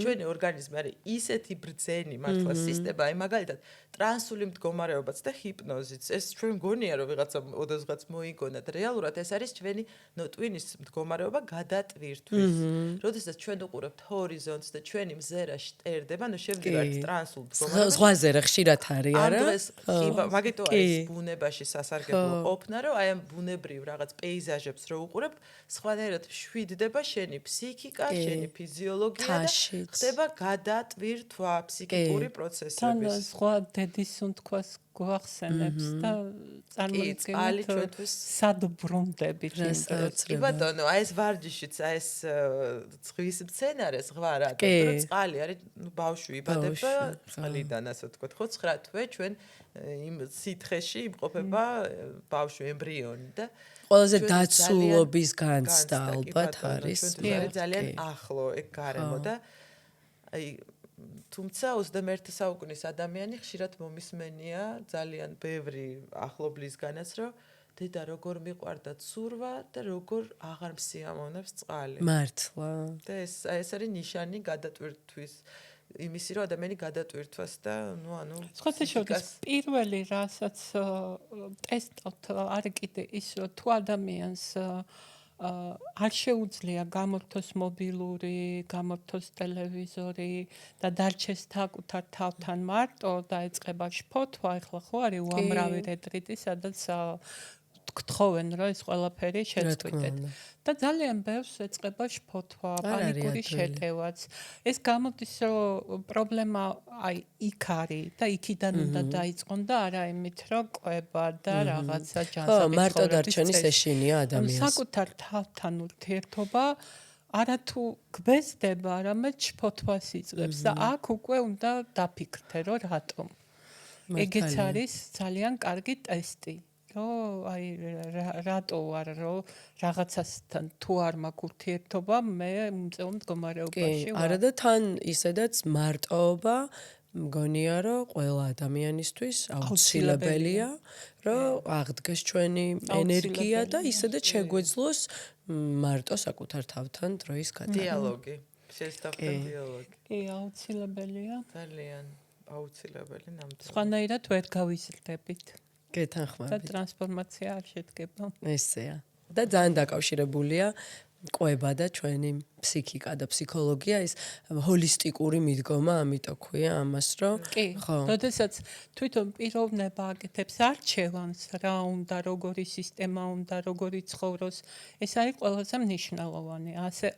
C: ჩვენი ორგანიზმი არის ისეთი ბრძენი მართლა სისტემა, აი მაგალითად ტრანსული მდგომარეობაც და ჰიპნოზიც. ეს ჩვენ გონია რომ ვიღაცა ოდესღაც მოიგონათ, რეალურად ეს არის ჩვენი ნოტვინის მდგომარეობა გადატვირთვის. როდესაც ჩვენ უყურებთ ჰორიზონტს და ჩვენი მზერა შტერდება, ანუ შევდივართ ტრანსულ მდგომარეობაში.
B: ზღვაზე რა ხშირად არის, არა?
C: ამ დღეს მაგითო არის ბუნებაში სასარგებლო ყოფნა, რომ აი ამ ბუნებრივ რაღაც პეიზაჟებს რო უყურებ, სხვადასხვა შვიდდება შენი ფსიქიკა, შენი ფიზიოლოგია და ხდება გადატვირთვა ფსიქიკური პროცესების.
A: თან სხვა დედის უნთქვას გვახსენებს და წარმოიდგინეთ სად ბრუნდებით იმ დროს.
C: კი ბატონო, აი ეს ვარჯიშიც, აი ეს ზღვის მცენარე, ზღვა რა, რომ წყალი არის, ნუ ბავშვი იბადება წყლიდან, ასე ვთქვათ, ხო, 9 თვე ჩვენ იმ სითხეში იმყოფება ბავშვი ემბრიონი და
B: ყველაზე დაცულობის განცდა ალბათ არის.
C: ძალიან ახლო ეგ გარემო და აი თუმცა 21 საუკუნის ადამიანი ხშირად მომისმენია ძალიან ბევრი ახლობლისგანაც, რომ დედა როგორ მიყვარდა ცურვა და როგორ აღარ მსიამოვნებს წყალი.
B: მართლა.
C: და ეს არის ნიშანი გადატვირთვის, იმისი რომ ადამიანი გადატვირთვას და ნუ ანუ
A: სხვათაშორის პირველი რასაც ტესტავთ არის კიდე ის, რომ თუ ადამიანს არ შეუძლია გამორთოს მობილური, გამორთოს ტელევიზორი და დარჩეს საკუთარ თავთან მარტო და ეწყება შფოთვა, ეხლა ხო არის უამრავი რეტრიტი, სადაც გთხოვენ, რომ ეს ყველაფერი შეწყვიტეთ. და ძალიან ბევრს ეწყება შფოთვა, პანიკური შეტევაც. ეს გამოდის, რომ პრობლემა აი იქ არის და იქიდან უნდა დაიწყონ და არა იმით, რომ ყვება და რაღაცა ჯანსაღი ცხოვრების.
B: მარტო დარჩენის ეშინია ადამიანს.
A: საკუთარ თავთან ურთიერთობა არათუ გვესდება, არამედ შფოთვას იწყებს და აქ უკვე უნდა დაფიქრდე, რომ რატომ. ეგეც არის ძალიან კარგი ტესტი. რომ აი რატო არა რომ რაღაცასთან თუ არ მაქვს ურთიერთობა, მე მომწეულ მდგომარეობაში ვარ.
B: არა და თან ისედაც მარტოობა მგონია რომ ყველა ადამიანისთვის აუცილებელია, რომ აღდგეს ჩვენი ენერგია და ისედაც შეგვეძლოს მარტო საკუთარ თავთან დროის გატანა.
C: დიალოგი. შესთავაზდა დიალოგი.
A: კი, აუცილებელია.
C: ძალიან აუცილებელი ნამდვილად.
A: სხვანაირად ვერ გავიზრდებით და
B: გეთანხმებით.
A: ტრანსფორმაცია არ შედგება.
B: ესეა. და ძალიან დაკავშირებულია ყვება და ჩვენი ფსიქიკა და ფსიქოლოგია, ის ჰოლისტიკური მიდგომა, ამიტომ ქვია ამას, რომ
A: კი, როდესაც თვითონ პიროვნება აკეთებს არჩევანს, რა უნდა, როგორი სისტემა უნდა, როგორი ცხოვროს, ეს არის ყველაზე მნიშვნელოვანი.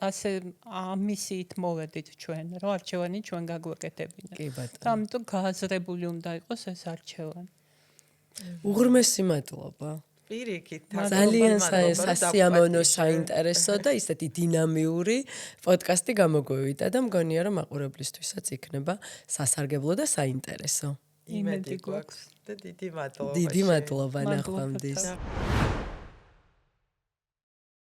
A: ასე ამისით მოვედით ჩვენ, რომ არჩევანი ჩვენ გაგვეკეთებინა.
B: კი ბატონო.
A: და ამიტომ გააზრებული უნდა იყოს ეს არჩევანი.
B: უღრმესი მადლობა.
C: პირიქით,
B: ძალიან სასიამოვნო, საინტერესო და ისეთი დინამიური პოდკასტი გამოგვივიდა და მგონია რომ მაყურებლისთვისაც იქნება სასარგებლო და საინტერესო.
C: იმედი გვაქვს და დიდი მადლობა.
B: დიდი მადლობა ნახვამდის.